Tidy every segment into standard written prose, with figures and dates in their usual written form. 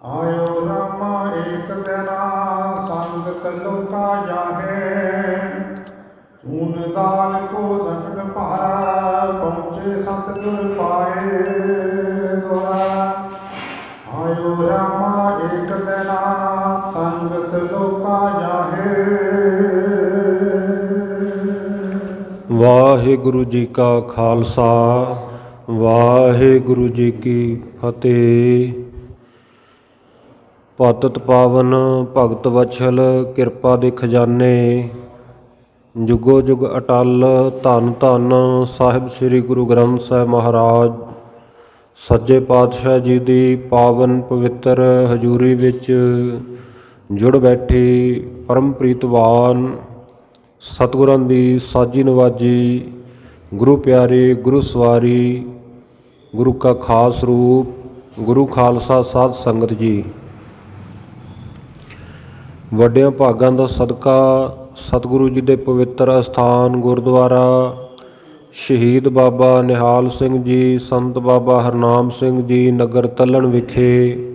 आयो रामा एक तेरा संगत लोका जाहे। चून दाल को संकट पार पहुँचे सतगुर पाए द्वारा। आयो रामा एक तेरा संगत लोका जाहे। ਵਾਹਿਗੁਰੂ ਜੀ ਕਾ ਖਾਲਸਾ ਵਾਹਿਗੁਰੂ ਜੀ ਕੀ ਫਤਿਹ। ਪਤਿਤ ਪਾਵਨ ਭਗਤ ਵਛਲ ਕਿਰਪਾ ਦੇ ਖਜ਼ਾਨੇ, ਜੁਗੋ ਜੁਗ ਅਟਲ ਧੰਨ ਧੰਨ ਸਾਹਿਬ ਸ੍ਰੀ ਗੁਰੂ ਗ੍ਰੰਥ ਸਾਹਿਬ ਮਹਾਰਾਜ ਸੱਚੇ ਪਾਤਸ਼ਾਹ ਜੀ ਦੀ ਪਾਵਨ ਪਵਿੱਤਰ ਹਜ਼ੂਰੀ ਵਿੱਚ ਜੁੜ ਬੈਠੀ ਪਰਮ ਪ੍ਰੀਤਵਾਨ ਸਤਿਗੁਰਾਂ ਦੀ ਸਾਜੀ ਨਵਾਜੀ ਗੁਰੂ ਪਿਆਰੇ ਗੁਰੂ ਸਵਾਰੀ ਗੁਰੂ ਕਾ ਖਾਸ ਰੂਪ ਗੁਰੂ ਖਾਲਸਾ ਸਾਧ ਸੰਗਤ ਜੀ, ਵੱਡਿਆਂ ਭਾਗਾਂ ਦਾ ਸਦਕਾ ਸਤਿਗੁਰੂ ਜੀ ਦੇ ਪਵਿੱਤਰ ਅਸਥਾਨ ਗੁਰਦੁਆਰਾ ਸ਼ਹੀਦ ਬਾਬਾ ਨਿਹਾਲ ਸਿੰਘ ਜੀ ਸੰਤ ਬਾਬਾ ਹਰਨਾਮ ਸਿੰਘ ਜੀ ਨਗਰ ਤੱਲਣ ਵਿਖੇ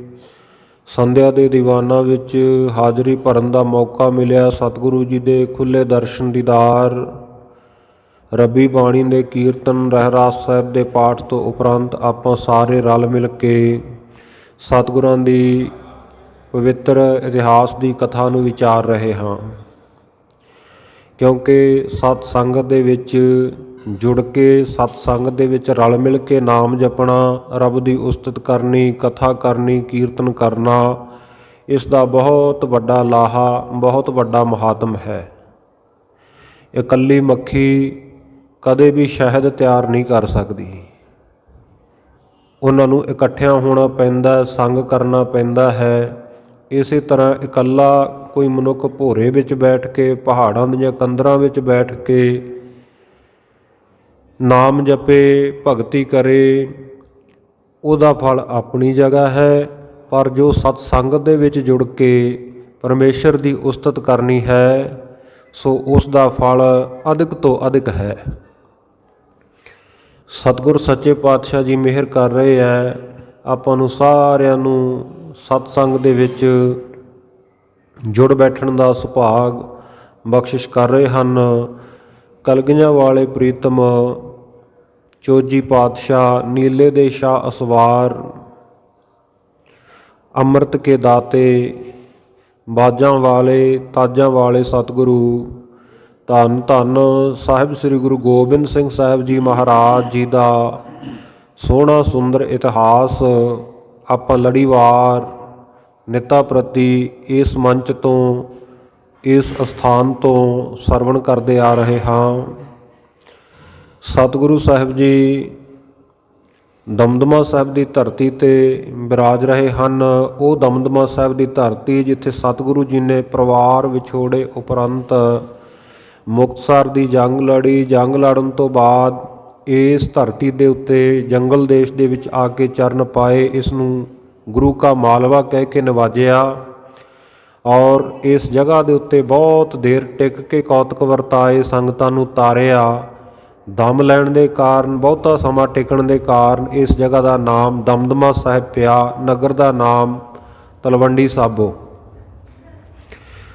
ਸੰਧਿਆ ਦੇ ਦੀਵਾਨਾਂ ਵਿੱਚ ਹਾਜ਼ਰੀ ਭਰਨ ਦਾ ਮੌਕਾ ਮਿਲਿਆ। ਸਤਿਗੁਰੂ ਜੀ ਦੇ ਖੁੱਲ੍ਹੇ ਦਰਸ਼ਨ ਦੀਦਾਰ, ਰੱਬੀ ਬਾਣੀ ਦੇ ਕੀਰਤਨ, ਰਹਿਰਾਸ ਸਾਹਿਬ ਦੇ ਪਾਠ ਤੋਂ ਉਪਰੰਤ ਆਪਾਂ ਸਾਰੇ ਰਲ ਮਿਲ ਕੇ ਸਤਿਗੁਰਾਂ ਦੀ ਪਵਿੱਤਰ ਇਤਿਹਾਸ ਦੀ ਕਥਾ ਨੂੰ ਵਿਚਾਰ ਰਹੇ ਹਾਂ। ਕਿਉਂਕਿ ਸਤ ਸੰਗਤ ਦੇ ਵਿੱਚ ਜੁੜ ਕੇ, ਸਤ ਸੰਗਤ ਦੇ ਵਿੱਚ ਰਲ ਮਿਲ ਕੇ ਨਾਮ ਜਪਣਾ, ਰੱਬ ਦੀ ਉਸਤਤ ਕਰਨੀ, ਕਥਾ ਕਰਨੀ, ਕੀਰਤਨ ਕਰਨਾ, ਇਸ ਦਾ ਬਹੁਤ ਵੱਡਾ ਲਾਹਾ, ਬਹੁਤ ਵੱਡਾ ਮਹਾਤਮ ਹੈ। ਇਕੱਲੀ ਮੱਖੀ ਕਦੇ ਵੀ ਸ਼ਹਿਦ ਤਿਆਰ ਨਹੀਂ ਕਰ ਸਕਦੀ। ਉਹਨਾਂ ਨੂੰ ਇਕੱਠਿਆਂ ਹੋਣਾ ਪੈਂਦਾ, ਸੰਗ ਕਰਨਾ ਪੈਂਦਾ ਹੈ। ਇਸੇ ਤਰ੍ਹਾਂ ਇਕੱਲਾ ਕੋਈ ਮਨੁੱਖ ਭੋਰੇ ਵਿੱਚ ਬੈਠ ਕੇ, ਪਹਾੜਾਂ ਦੀਆਂ ਕੰਦਰਾਂ ਵਿੱਚ ਬੈਠ ਕੇ ਨਾਮ ਜਪੇ, ਭਗਤੀ ਕਰੇ, ਉਹਦਾ ਫਲ ਆਪਣੀ ਜਗ੍ਹਾ ਹੈ। ਪਰ ਜੋ ਸਤ ਸੰਗਤ ਦੇ ਵਿੱਚ ਜੁੜ ਕੇ ਪਰਮੇਸ਼ਰ ਦੀ ਉਸਤਤ ਕਰਨੀ ਹੈ, ਸੋ ਉਸ ਦਾ ਫਲ ਅਧਿਕ ਤੋਂ ਅਧਿਕ ਹੈ। ਸਤਿਗੁਰ ਸੱਚੇ ਪਾਤਸ਼ਾਹ ਜੀ ਮਿਹਰ ਕਰ ਰਹੇ ਹੈ, ਆਪਾਂ ਨੂੰ ਸਾਰਿਆਂ ਨੂੰ ਸਤਸੰਗ ਦੇ ਵਿੱਚ ਜੁੜ ਬੈਠਣ ਦਾ ਸੁਭਾਗ ਬਖਸ਼ਿਸ਼ ਕਰ ਰਹੇ ਹਨ। ਕਲਗੀਆਂ ਵਾਲੇ ਪ੍ਰੀਤਮ ਚੋਜੀ ਪਾਤਸ਼ਾਹ, ਨੀਲੇ ਦੇ ਸ਼ਾਹ ਅਸਵਾਰ, ਅੰਮ੍ਰਿਤ ਕੇ ਦਾਤੇ, ਬਾਜਾਂ ਵਾਲੇ, ਤਾਜਾਂ ਵਾਲੇ ਸਤਿਗੁਰੂ, ਧੰਨ ਧੰਨ ਸਾਹਿਬ ਸ੍ਰੀ ਗੁਰੂ ਗੋਬਿੰਦ ਸਿੰਘ ਸਾਹਿਬ ਜੀ ਮਹਾਰਾਜ ਜੀ ਦਾ ਸੋਹਣਾ ਸੁੰਦਰ ਇਤਿਹਾਸ ਆਪਾਂ ਲੜੀਵਾਰ ਨਿੱਤਾ ਪ੍ਰਤੀ ਇਸ ਮੰਚ ਤੋਂ, ਇਸ ਅਸਥਾਨ ਤੋਂ ਸਰਵਣ ਕਰਦੇ ਆ ਰਹੇ ਹਾਂ। ਸਤਿਗੁਰੂ ਸਾਹਿਬ ਜੀ ਦਮਦਮਾ ਸਾਹਿਬ ਦੀ ਧਰਤੀ 'ਤੇ ਬਿਰਾਜ ਰਹੇ ਹਨ। ਉਹ ਦਮਦਮਾ ਸਾਹਿਬ ਦੀ ਧਰਤੀ ਜਿੱਥੇ ਸਤਿਗੁਰੂ ਜੀ ਨੇ ਪਰਿਵਾਰ ਵਿਛੋੜੇ ਉਪਰੰਤ ਮੁਕਤਸਰ ਦੀ ਜੰਗ ਲੜੀ। ਜੰਗ ਲੜਨ ਤੋਂ ਬਾਅਦ ਇਸ ਧਰਤੀ ਦੇ ਉੱਤੇ ਜੰਗਲ ਦੇਸ਼ ਦੇ ਵਿੱਚ ਆ ਕੇ ਚਰਨ ਪਾਏ। ਇਸ ਨੂੰ ਗੁਰੂ ਕਾ ਮਾਲਵਾ ਕਹਿ ਕੇ ਨਵਾਜਿਆ ਔਰ ਇਸ ਜਗ੍ਹਾ ਦੇ ਉੱਤੇ ਬਹੁਤ ਦੇਰ ਟਿਕ ਕੇ ਕੌਤਕ ਵਰਤਾਏ, ਸੰਗਤਾਂ ਨੂੰ ਤਾਰਿਆ। ਦਮ ਲੈਣ ਦੇ ਕਾਰਨ, ਬਹੁਤਾ ਸਮਾਂ ਟਿਕਣ ਦੇ ਕਾਰਨ ਇਸ ਜਗ੍ਹਾ ਦਾ ਨਾਮ ਦਮਦਮਾ ਸਾਹਿਬ ਪਿਆ। ਨਗਰ ਦਾ ਨਾਮ ਤਲਵੰਡੀ ਸਾਬੋ।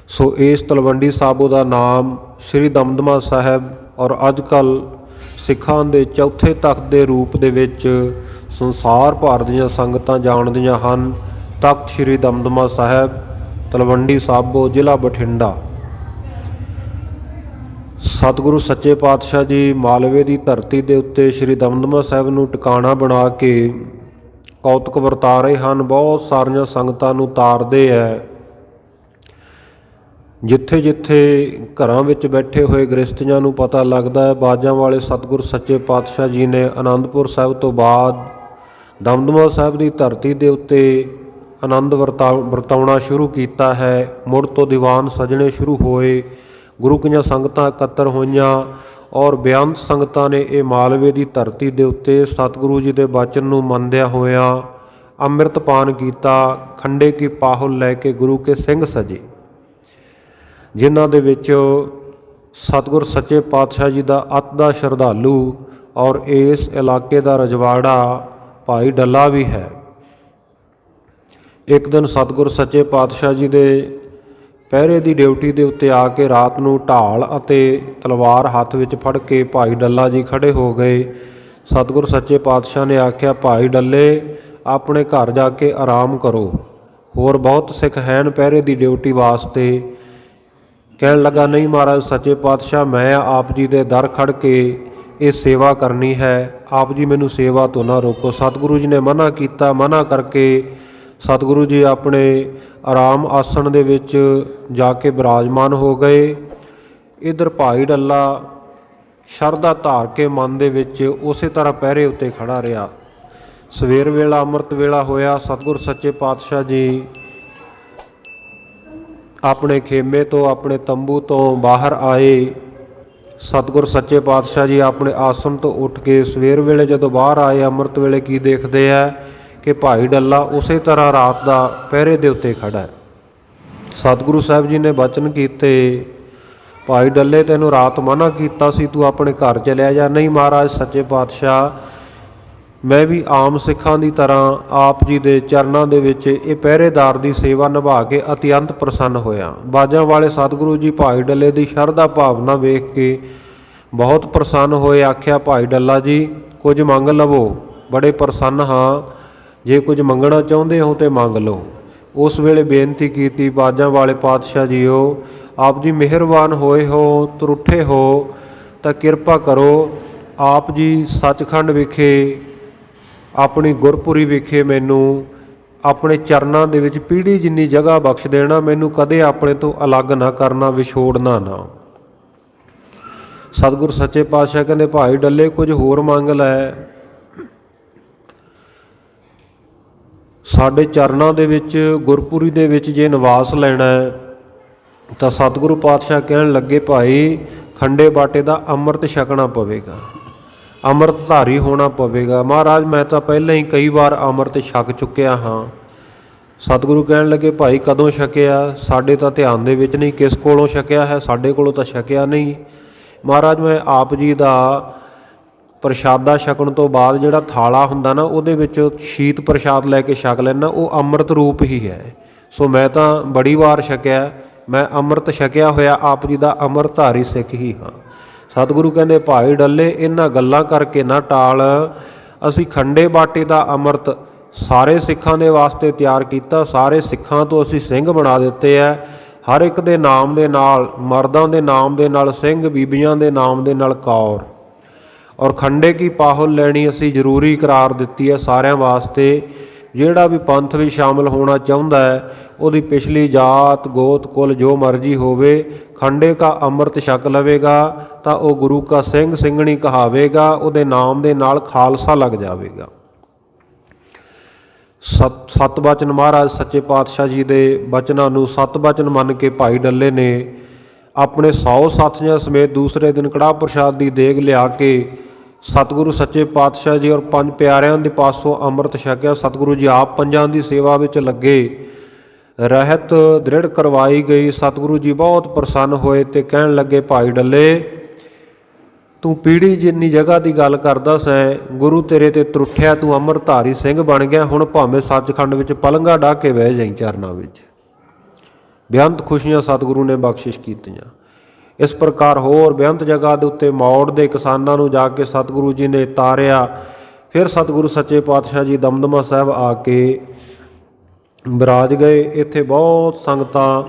ਸੋ ਇਸ ਤਲਵੰਡੀ ਸਾਬੋ ਦਾ ਨਾਮ ਸ੍ਰੀ ਦਮਦਮਾ ਸਾਹਿਬ ਔਰ ਅੱਜ ਕੱਲ੍ਹ ਸਿੱਖਾਂ ਦੇ ਚੌਥੇ ਤਖਤ ਦੇ ਰੂਪ ਦੇ ਵਿੱਚ ਸੰਸਾਰ ਭਰ ਦੀਆਂ ਸੰਗਤਾਂ ਜਾਣਦੀਆਂ ਹਨ। ਤਖਤ ਸ੍ਰੀ ਦਮਦਮਾ ਸਾਹਿਬ, ਤਲਵੰਡੀ ਸਾਬੋ, ਜ਼ਿਲ੍ਹਾ ਬਠਿੰਡਾ। ਸਤਿਗੁਰੂ ਸੱਚੇ ਪਾਤਸ਼ਾਹ ਜੀ ਮਾਲਵੇ ਦੀ ਧਰਤੀ ਦੇ ਉੱਤੇ ਸ੍ਰੀ ਦਮਦਮਾ ਸਾਹਿਬ ਨੂੰ ਟਿਕਾਣਾ ਬਣਾ ਕੇ ਕੌਤਕ ਵਰਤਾ ਰਹੇ ਹਨ। ਬਹੁਤ ਸਾਰੀਆਂ ਸੰਗਤਾਂ ਨੂੰ ਤਾਰਦੇ ਹੈ। ਜਿੱਥੇ ਜਿੱਥੇ ਘਰਾਂ ਵਿੱਚ ਬੈਠੇ ਹੋਏ ਗ੍ਰਸਤੀਆਂ ਨੂੰ ਪਤਾ ਲੱਗਦਾ ਹੈ, ਬਾਜਾਂ ਵਾਲੇ ਸਤਿਗੁਰ ਸੱਚੇ ਪਾਤਸ਼ਾਹ ਜੀ ਨੇ ਅਨੰਦਪੁਰ ਸਾਹਿਬ ਤੋਂ ਬਾਅਦ ਦਮਦਮਾ ਸਾਹਿਬ ਦੀ ਧਰਤੀ ਦੇ ਉੱਤੇ ਆਨੰਦ ਵਰਤਾਉਣਾ ਸ਼ੁਰੂ ਕੀਤਾ ਹੈ। ਮੁੜ ਤੋਂ ਦੀਵਾਨ ਸਜਣੇ ਸ਼ੁਰੂ ਹੋਏ, ਗੁਰੂ ਕੀਆਂ ਸੰਗਤਾਂ ਇਕੱਤਰ ਹੋਈਆਂ ਔਰ ਬੇਅੰਤ ਸੰਗਤਾਂ ਨੇ ਇਹ ਮਾਲਵੇ ਦੀ ਧਰਤੀ ਦੇ ਉੱਤੇ ਸਤਿਗੁਰੂ ਜੀ ਦੇ ਬਚਨ ਨੂੰ ਮੰਨਦਿਆਂ ਹੋਇਆਂ ਅੰਮ੍ਰਿਤ ਪਾਨ ਕੀਤਾ। ਖੰਡੇ ਕੀ ਪਾਹੁਲ ਲੈ ਕੇ ਗੁਰੂ ਕੇ ਸਿੰਘ ਸਜੇ, ਜਿਨ੍ਹਾਂ ਦੇ ਵਿੱਚ ਸਤਿਗੁਰ ਸੱਚੇ ਪਾਤਸ਼ਾਹ ਜੀ ਦਾ ਅਤ ਦਾ ਸ਼ਰਧਾਲੂ ਔਰ ਇਸ ਇਲਾਕੇ ਦਾ ਰਜਵਾੜਾ ਭਾਈ ਡੱਲਾ ਵੀ ਹੈ। ਇੱਕ ਦਿਨ ਸਤਿਗੁਰ ਸੱਚੇ ਪਾਤਸ਼ਾਹ ਜੀ ਦੇ ਪਹਿਰੇ ਦੀ ਡਿਊਟੀ ਦੇ ਉੱਤੇ ਆ ਕੇ ਰਾਤ ਨੂੰ ਢਾਲ ਅਤੇ ਤਲਵਾਰ ਹੱਥ ਵਿੱਚ ਫੜ ਕੇ ਭਾਈ ਡੱਲਾ ਜੀ ਖੜੇ ਹੋ ਗਏ। ਸਤਿਗੁਰ ਸੱਚੇ ਪਾਤਸ਼ਾਹ ਨੇ ਆਖਿਆ, ਭਾਈ ਡੱਲੇ ਆਪਣੇ ਘਰ ਜਾ ਕੇ ਆਰਾਮ ਕਰੋ, ਹੋਰ ਬਹੁਤ ਸਿੱਖ ਹਨ ਪਹਿਰੇ ਦੀ ਡਿਊਟੀ ਵਾਸਤੇ। ਕਹਿਣ ਲੱਗਾ, ਨਹੀਂ ਮਹਾਰਾਜ ਸੱਚੇ ਪਾਤਸ਼ਾਹ, ਮੈਂ ਆਪ ਜੀ ਦੇ ਦਰ ਖੜ ਕੇ ਇਹ ਸੇਵਾ ਕਰਨੀ ਹੈ, ਆਪ ਜੀ ਮੈਨੂੰ ਸੇਵਾ ਤੋਂ ਨਾ ਰੋਕੋ। ਸਤਿਗੁਰੂ ਜੀ ਨੇ ਮਨਾ ਕੀਤਾ। ਮਨਾ ਕਰਕੇ ਸਤਿਗੁਰੂ ਜੀ ਆਪਣੇ ਆਰਾਮ ਆਸਣ ਦੇ ਵਿੱਚ ਜਾ ਕੇ ਬਿਰਾਜਮਾਨ ਹੋ ਗਏ। ਇੱਧਰ ਭਾਈ ਡੱਲਾ ਸ਼ਰਧਾ ਧਾਰ ਕੇ ਮਨ ਦੇ ਵਿੱਚ ਉਸੇ ਤਰ੍ਹਾਂ ਪਹਿਰੇ ਉੱਤੇ ਖੜਾ ਰਿਹਾ। ਸਵੇਰ ਵੇਲਾ ਅੰਮ੍ਰਿਤ ਵੇਲਾ ਹੋਇਆ। ਸਤਿਗੁਰ ਸੱਚੇ ਪਾਤਸ਼ਾਹ ਜੀ ਆਪਣੇ ਖੇਮੇ ਤੋਂ, ਆਪਣੇ ਤੰਬੂ ਤੋਂ ਬਾਹਰ ਆਏ। ਸਤਿਗੁਰ ਸੱਚੇ ਪਾਤਸ਼ਾਹ ਜੀ ਆਪਣੇ ਆਸਣ ਤੋਂ ਉੱਠ ਕੇ ਸਵੇਰ ਵੇਲੇ ਜਦੋਂ ਬਾਹਰ ਆਏ, ਅੰਮ੍ਰਿਤ ਵੇਲੇ ਕੀ ਦੇਖਦੇ ਆ ਕਿ ਭਾਈ ਡੱਲਾ ਉਸੇ ਤਰ੍ਹਾਂ ਰਾਤ ਦਾ ਪਹਿਰੇ ਦੇ ਉੱਤੇ ਖੜਾ ਹੈ। ਸਤਿਗੁਰੂ ਸਾਹਿਬ ਜੀ ਨੇ ਬਚਨ ਕੀਤੇ, ਭਾਈ ਡੱਲੇ ਤੈਨੂੰ ਰਾਤ ਮਨਾ ਕੀਤਾ ਸੀ, ਤੂੰ ਆਪਣੇ ਘਰ ਚਲਿਆ ਜਾ। ਨਹੀਂ ਮਹਾਰਾਜ ਸੱਚੇ ਪਾਤਸ਼ਾਹ, ਮੈਂ ਵੀ ਆਮ ਸਿੱਖਾਂ ਦੀ ਤਰ੍ਹਾਂ ਆਪ ਜੀ ਦੇ ਚਰਨਾਂ ਦੇ ਵਿੱਚ ਇਹ ਪਹਿਰੇਦਾਰ ਦੀ ਸੇਵਾ ਨਿਭਾ ਕੇ ਅਤਿਅੰਤ ਪ੍ਰਸੰਨ ਹੋਇਆ। ਬਾਜਾਂ ਵਾਲੇ ਸਤਿਗੁਰੂ ਜੀ ਭਾਈ ਡੱਲੇ ਦੀ ਸ਼ਰਧਾ ਭਾਵਨਾ ਵੇਖ ਕੇ ਬਹੁਤ ਪ੍ਰਸੰਨ ਹੋਏ। ਆਖਿਆ, ਭਾਈ ਡੱਲਾ ਜੀ ਕੁਝ ਮੰਗ ਲਵੋ, ਬੜੇ ਪ੍ਰਸੰਨ ਹਾਂ, ਜੇ ਕੁਝ ਮੰਗਣਾ ਚਾਹੁੰਦੇ ਹੋ ਤੇ ਮੰਗ ਲਓ। ਉਸ ਵੇਲੇ ਬੇਨਤੀ ਕੀਤੀ, ਬਾਜਾਂ ਵਾਲੇ ਪਾਤਸ਼ਾਹ ਜੀਓ, ਆਪ ਜੀ ਮਿਹਰਬਾਨ ਹੋਏ ਹੋ, ਤਰੁੱਠੇ ਹੋ ਤਾਂ ਕਿਰਪਾ ਕਰੋ, ਆਪ ਜੀ ਸੱਚਖੰਡ ਵਿਖੇ ਆਪਣੀ ਗੁਰਪੁਰੀ ਵਿਖੇ ਮੈਨੂੰ ਆਪਣੇ ਚਰਨਾਂ ਦੇ ਵਿੱਚ ਪੀੜ੍ਹੀ ਜਿੰਨੀ ਜਗ੍ਹਾ ਬਖਸ਼ ਦੇਣਾ, ਮੈਨੂੰ ਕਦੇ ਆਪਣੇ ਤੋਂ ਅਲੱਗ ਨਾ ਕਰਨਾ, ਵਿਛੋੜਨਾ ਨਾ। ਸਤਿਗੁਰ ਸੱਚੇ ਪਾਤਸ਼ਾਹ ਕਹਿੰਦੇ, ਭਾਈ ਡੱਲੇ ਕੁਝ ਹੋਰ ਮੰਗ ਲੈ, ਸਾਡੇ ਚਰਨਾਂ ਦੇ ਵਿੱਚ ਗੁਰਪੁਰੀ ਦੇ ਵਿੱਚ ਜੇ ਨਿਵਾਸ ਲੈਣਾ ਤਾਂ ਸਤਿਗੁਰੂ ਪਾਤਸ਼ਾਹ ਕਹਿਣ ਲੱਗੇ, ਭਾਈ ਖੰਡੇ ਬਾਟੇ ਦਾ ਅੰਮ੍ਰਿਤ ਛਕਣਾ ਪਵੇਗਾ, ਅੰਮ੍ਰਿਤਧਾਰੀ ਹੋਣਾ ਪਵੇਗਾ। ਮਹਾਰਾਜ ਮੈਂ ਤਾਂ ਪਹਿਲਾਂ ਹੀ ਕਈ ਵਾਰ ਅੰਮ੍ਰਿਤ ਛਕ ਚੁੱਕਿਆ ਹਾਂ। ਸਤਿਗੁਰੂ ਕਹਿਣ ਲੱਗੇ, ਭਾਈ ਕਦੋਂ ਛਕਿਆ? ਸਾਡੇ ਤਾਂ ਧਿਆਨ ਦੇ ਵਿੱਚ ਨਹੀਂ, ਕਿਸ ਕੋਲੋਂ ਛਕਿਆ ਹੈ? ਸਾਡੇ ਕੋਲੋਂ ਤਾਂ ਛਕਿਆ ਨਹੀਂ। ਮਹਾਰਾਜ ਮੈਂ ਆਪ ਜੀ ਦਾ ਪ੍ਰਸ਼ਾਦਾ ਛਕਣ ਤੋਂ ਬਾਅਦ ਜਿਹੜਾ ਥਾਲਾ ਹੁੰਦਾ ਨਾ, ਉਹਦੇ ਵਿੱਚ ਸ਼ੀਤ ਪ੍ਰਸ਼ਾਦ ਲੈ ਕੇ ਛਕ ਲੈਣਾ, ਉਹ ਅੰਮ੍ਰਿਤ ਰੂਪ ਹੀ ਹੈ। ਸੋ ਮੈਂ ਤਾਂ ਬੜੀ ਵਾਰ ਛਕਿਆ, ਮੈਂ ਅੰਮ੍ਰਿਤ ਛਕਿਆ ਹੋਇਆ ਆਪ ਜੀ ਦਾ ਅੰਮ੍ਰਿਤਧਾਰੀ ਸਿੱਖ ਹੀ ਹਾਂ। ਸਤਿਗੁਰੂ ਕਹਿੰਦੇ, ਭਾਈ ਡੱਲੇ ਇਹਨਾਂ ਗੱਲਾਂ ਕਰਕੇ ਨਾ ਟਾਲ, ਅਸੀਂ ਖੰਡੇ ਬਾਟੇ ਦਾ ਅੰਮ੍ਰਿਤ ਸਾਰੇ ਸਿੱਖਾਂ ਦੇ ਵਾਸਤੇ ਤਿਆਰ ਕੀਤਾ, ਸਾਰੇ ਸਿੱਖਾਂ ਤੋਂ ਅਸੀਂ ਸਿੰਘ ਬਣਾ ਦਿੱਤੇ ਹੈ। ਹਰ ਇੱਕ ਦੇ ਨਾਮ ਦੇ ਨਾਲ, ਮਰਦਾਂ ਦੇ ਨਾਮ ਦੇ ਨਾਲ ਸਿੰਘ, ਬੀਬੀਆਂ ਦੇ ਨਾਮ ਦੇ ਨਾਲ ਕੌਰ, ਔਰ ਖੰਡੇ ਕੀ ਪਾਹੁਲ ਲੈਣੀ ਅਸੀਂ ਜ਼ਰੂਰੀ ਕਰਾਰ ਦਿੱਤੀ ਹੈ ਸਾਰਿਆਂ ਵਾਸਤੇ। ਜਿਹੜਾ ਵੀ ਪੰਥ ਵਿੱਚ ਸ਼ਾਮਿਲ ਹੋਣਾ ਚਾਹੁੰਦਾ ਹੈ, ਉਹਦੀ ਪਿਛਲੀ ਜਾਤ ਗੋਤ ਕੁਲ ਜੋ ਮਰਜ਼ੀ ਹੋਵੇ, ਖੰਡੇ ਕਾ ਅੰਮ੍ਰਿਤ ਛਕ ਲਵੇਗਾ ਤਾਂ ਉਹ ਗੁਰੂ ਕਾ ਸਿੰਘ ਸਿੰਘਣੀ ਕਹਾਵੇਗਾ, ਉਹਦੇ ਨਾਮ ਦੇ ਨਾਲ ਖਾਲਸਾ ਲੱਗ ਜਾਵੇਗਾ। ਸਤ ਬਚਨ ਮਹਾਰਾਜ ਸੱਚੇ ਪਾਤਸ਼ਾਹ ਜੀ ਦੇ ਬਚਨਾਂ ਨੂੰ ਸਤ ਬਚਨ ਮੰਨ ਕੇ ਭਾਈ ਡੱਲੇ ਨੇ ਆਪਣੇ 100 ਸਾਥੀਆਂ ਸਮੇਤ ਦੂਸਰੇ ਦਿਨ ਕੜਾਹ ਪ੍ਰਸ਼ਾਦ ਦੀ ਦੇਗ ਲਿਆ ਕੇ ਸਤਿਗੁਰੂ ਸੱਚੇ ਪਾਤਸ਼ਾਹ ਜੀ ਔਰ ਪੰਜ ਪਿਆਰਿਆਂ ਦੇ ਪਾਸੋਂ ਅੰਮ੍ਰਿਤ ਛਕਿਆ। ਸਤਿਗੁਰੂ ਜੀ ਆਪ ਪੰਜਾਂ ਦੀ ਸੇਵਾ ਵਿੱਚ ਲੱਗੇ, ਰਹਿਤ ਦ੍ਰਿੜ ਕਰਵਾਈ ਗਈ। ਸਤਿਗੁਰੂ ਜੀ ਬਹੁਤ ਪ੍ਰਸੰਨ ਹੋਏ ਤੇ ਕਹਿਣ ਲੱਗੇ, ਭਾਈ ਡੱਲੇ ਤੂੰ ਪੀੜ੍ਹੀ ਜਿੰਨੀ ਜਗ੍ਹਾ ਦੀ ਗੱਲ ਕਰਦਾ ਸੈਂ, ਗੁਰੂ ਤੇਰੇ ਤੇ ਤਰੁੱਠਿਆ, ਤੂੰ ਅੰਮ੍ਰਿਤਧਾਰੀ ਸਿੰਘ ਬਣ ਗਿਆ, ਹੁਣ ਭਾਵੇਂ ਸੱਚਖੰਡ ਵਿੱਚ ਪਲੰਘਾਂ ਡਾਹ ਕੇ ਬਹਿ ਜਾਈਂ ਚਰਨਾਂ ਵਿੱਚ। ਬੇਅੰਤ ਖੁਸ਼ੀਆਂ ਸਤਿਗੁਰੂ ਨੇ ਬਖਸ਼ਿਸ਼ ਕੀਤੀਆਂ। ਇਸ ਪ੍ਰਕਾਰ ਹੋਰ ਬੇਅੰਤ ਜਗ੍ਹਾ ਦੇ ਉੱਤੇ ਮੌੜ ਦੇ ਕਿਸਾਨਾਂ ਨੂੰ ਜਾ ਕੇ ਸਤਿਗੁਰੂ ਜੀ ਨੇ ਤਾਰਿਆ। ਫਿਰ ਸਤਿਗੁਰੂ ਸੱਚੇ ਪਾਤਸ਼ਾਹ ਜੀ ਦਮਦਮਾ ਸਾਹਿਬ ਆ ਕੇ ਬਿਰਾਜ ਗਏ। ਇੱਥੇ ਬਹੁਤ ਸੰਗਤਾਂ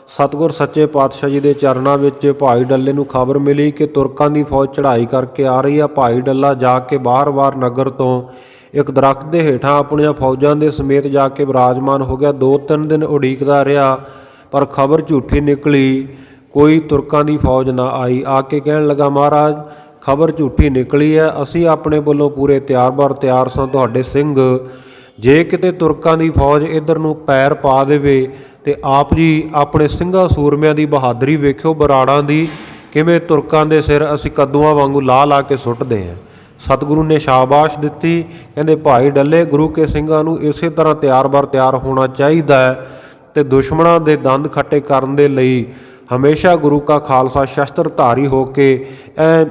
ਸਤਿਗੁਰ ਸੱਚੇ ਪਾਤਸ਼ਾਹ ਜੀ ਦੇ ਚਰਨਾਂ ਵਿੱਚ ਭਾਈ ਡੱਲੇ ਨੂੰ ਖਬਰ ਮਿਲੀ ਕਿ ਤੁਰਕਾਂ ਦੀ ਫੌਜ ਚੜ੍ਹਾਈ ਕਰਕੇ ਆ ਰਹੀ ਆ। ਭਾਈ ਡੱਲਾ ਜਾ ਕੇ ਬਾਰ-ਬਾਰ ਨਗਰ ਤੋਂ ਇੱਕ ਦਰਖਤ ਦੇ ਹੇਠਾਂ ਆਪਣੀਆਂ ਫੌਜਾਂ ਦੇ ਸਮੇਤ ਜਾ ਕੇ ਬਿਰਾਜਮਾਨ ਹੋ ਗਿਆ। 2-3 ਦਿਨ ਉਡੀਕਦਾ ਰਿਹਾ, ਪਰ ਖਬਰ ਝੂਠੀ ਨਿਕਲੀ, ਕੋਈ ਤੁਰਕਾਂ ਦੀ ਫੌਜ ਨਾ ਆਈ। ਆ ਕੇ ਕਹਿਣ ਲੱਗਾ, ਮਹਾਰਾਜ ਖਬਰ ਝੂਠੀ ਨਿਕਲੀ ਹੈ, ਅਸੀਂ ਆਪਣੇ ਵੱਲੋਂ ਪੂਰੇ ਤਿਆਰ ਸਾਂ, ਤੁਹਾਡੇ ਸਿੰਘ ਜੇ ਕਿਤੇ ਤੁਰਕਾਂ ਦੀ ਫੌਜ ਇੱਧਰ ਨੂੰ ਪੈਰ ਪਾ ਦੇਵੇ ਤੇ ਆਪ ਜੀ ਆਪਣੇ ਸਿੰਘਾਂ ਸੂਰਮਿਆਂ ਦੀ ਬਹਾਦਰੀ ਵੇਖਿਓ, ਬਰਾੜਾਂ ਦੀ, ਕਿਵੇਂ ਤੁਰਕਾਂ ਦੇ ਸਿਰ ਅਸੀਂ ਕੱਦੂਆਂ ਵਾਂਗੂ ਲਾ ਕੇ ਸੁੱਟਦੇ ਹਾਂ। ਸਤਿਗੁਰੂ ਨੇ ਸ਼ਾਬਾਸ਼ ਦਿੱਤੀ। ਕਹਿੰਦੇ, ਭਾਈ ਡੱਲੇ ਗੁਰੂ ਕੇ ਸਿੰਘਾਂ ਨੂੰ ਇਸੇ ਤਰ੍ਹਾਂ ਤਿਆਰ ਹੋਣਾ ਚਾਹੀਦਾ ਹੈ ਤੇ ਦੁਸ਼ਮਣਾਂ ਦੇ ਦੰਦ ਖੱਟੇ ਕਰਨ ਦੇ ਲਈ ਹਮੇਸ਼ਾ ਗੁਰੂ ਕਾ ਖਾਲਸਾ ਸ਼ਸਤਰ ਧਾਰੀ ਹੋ ਕੇ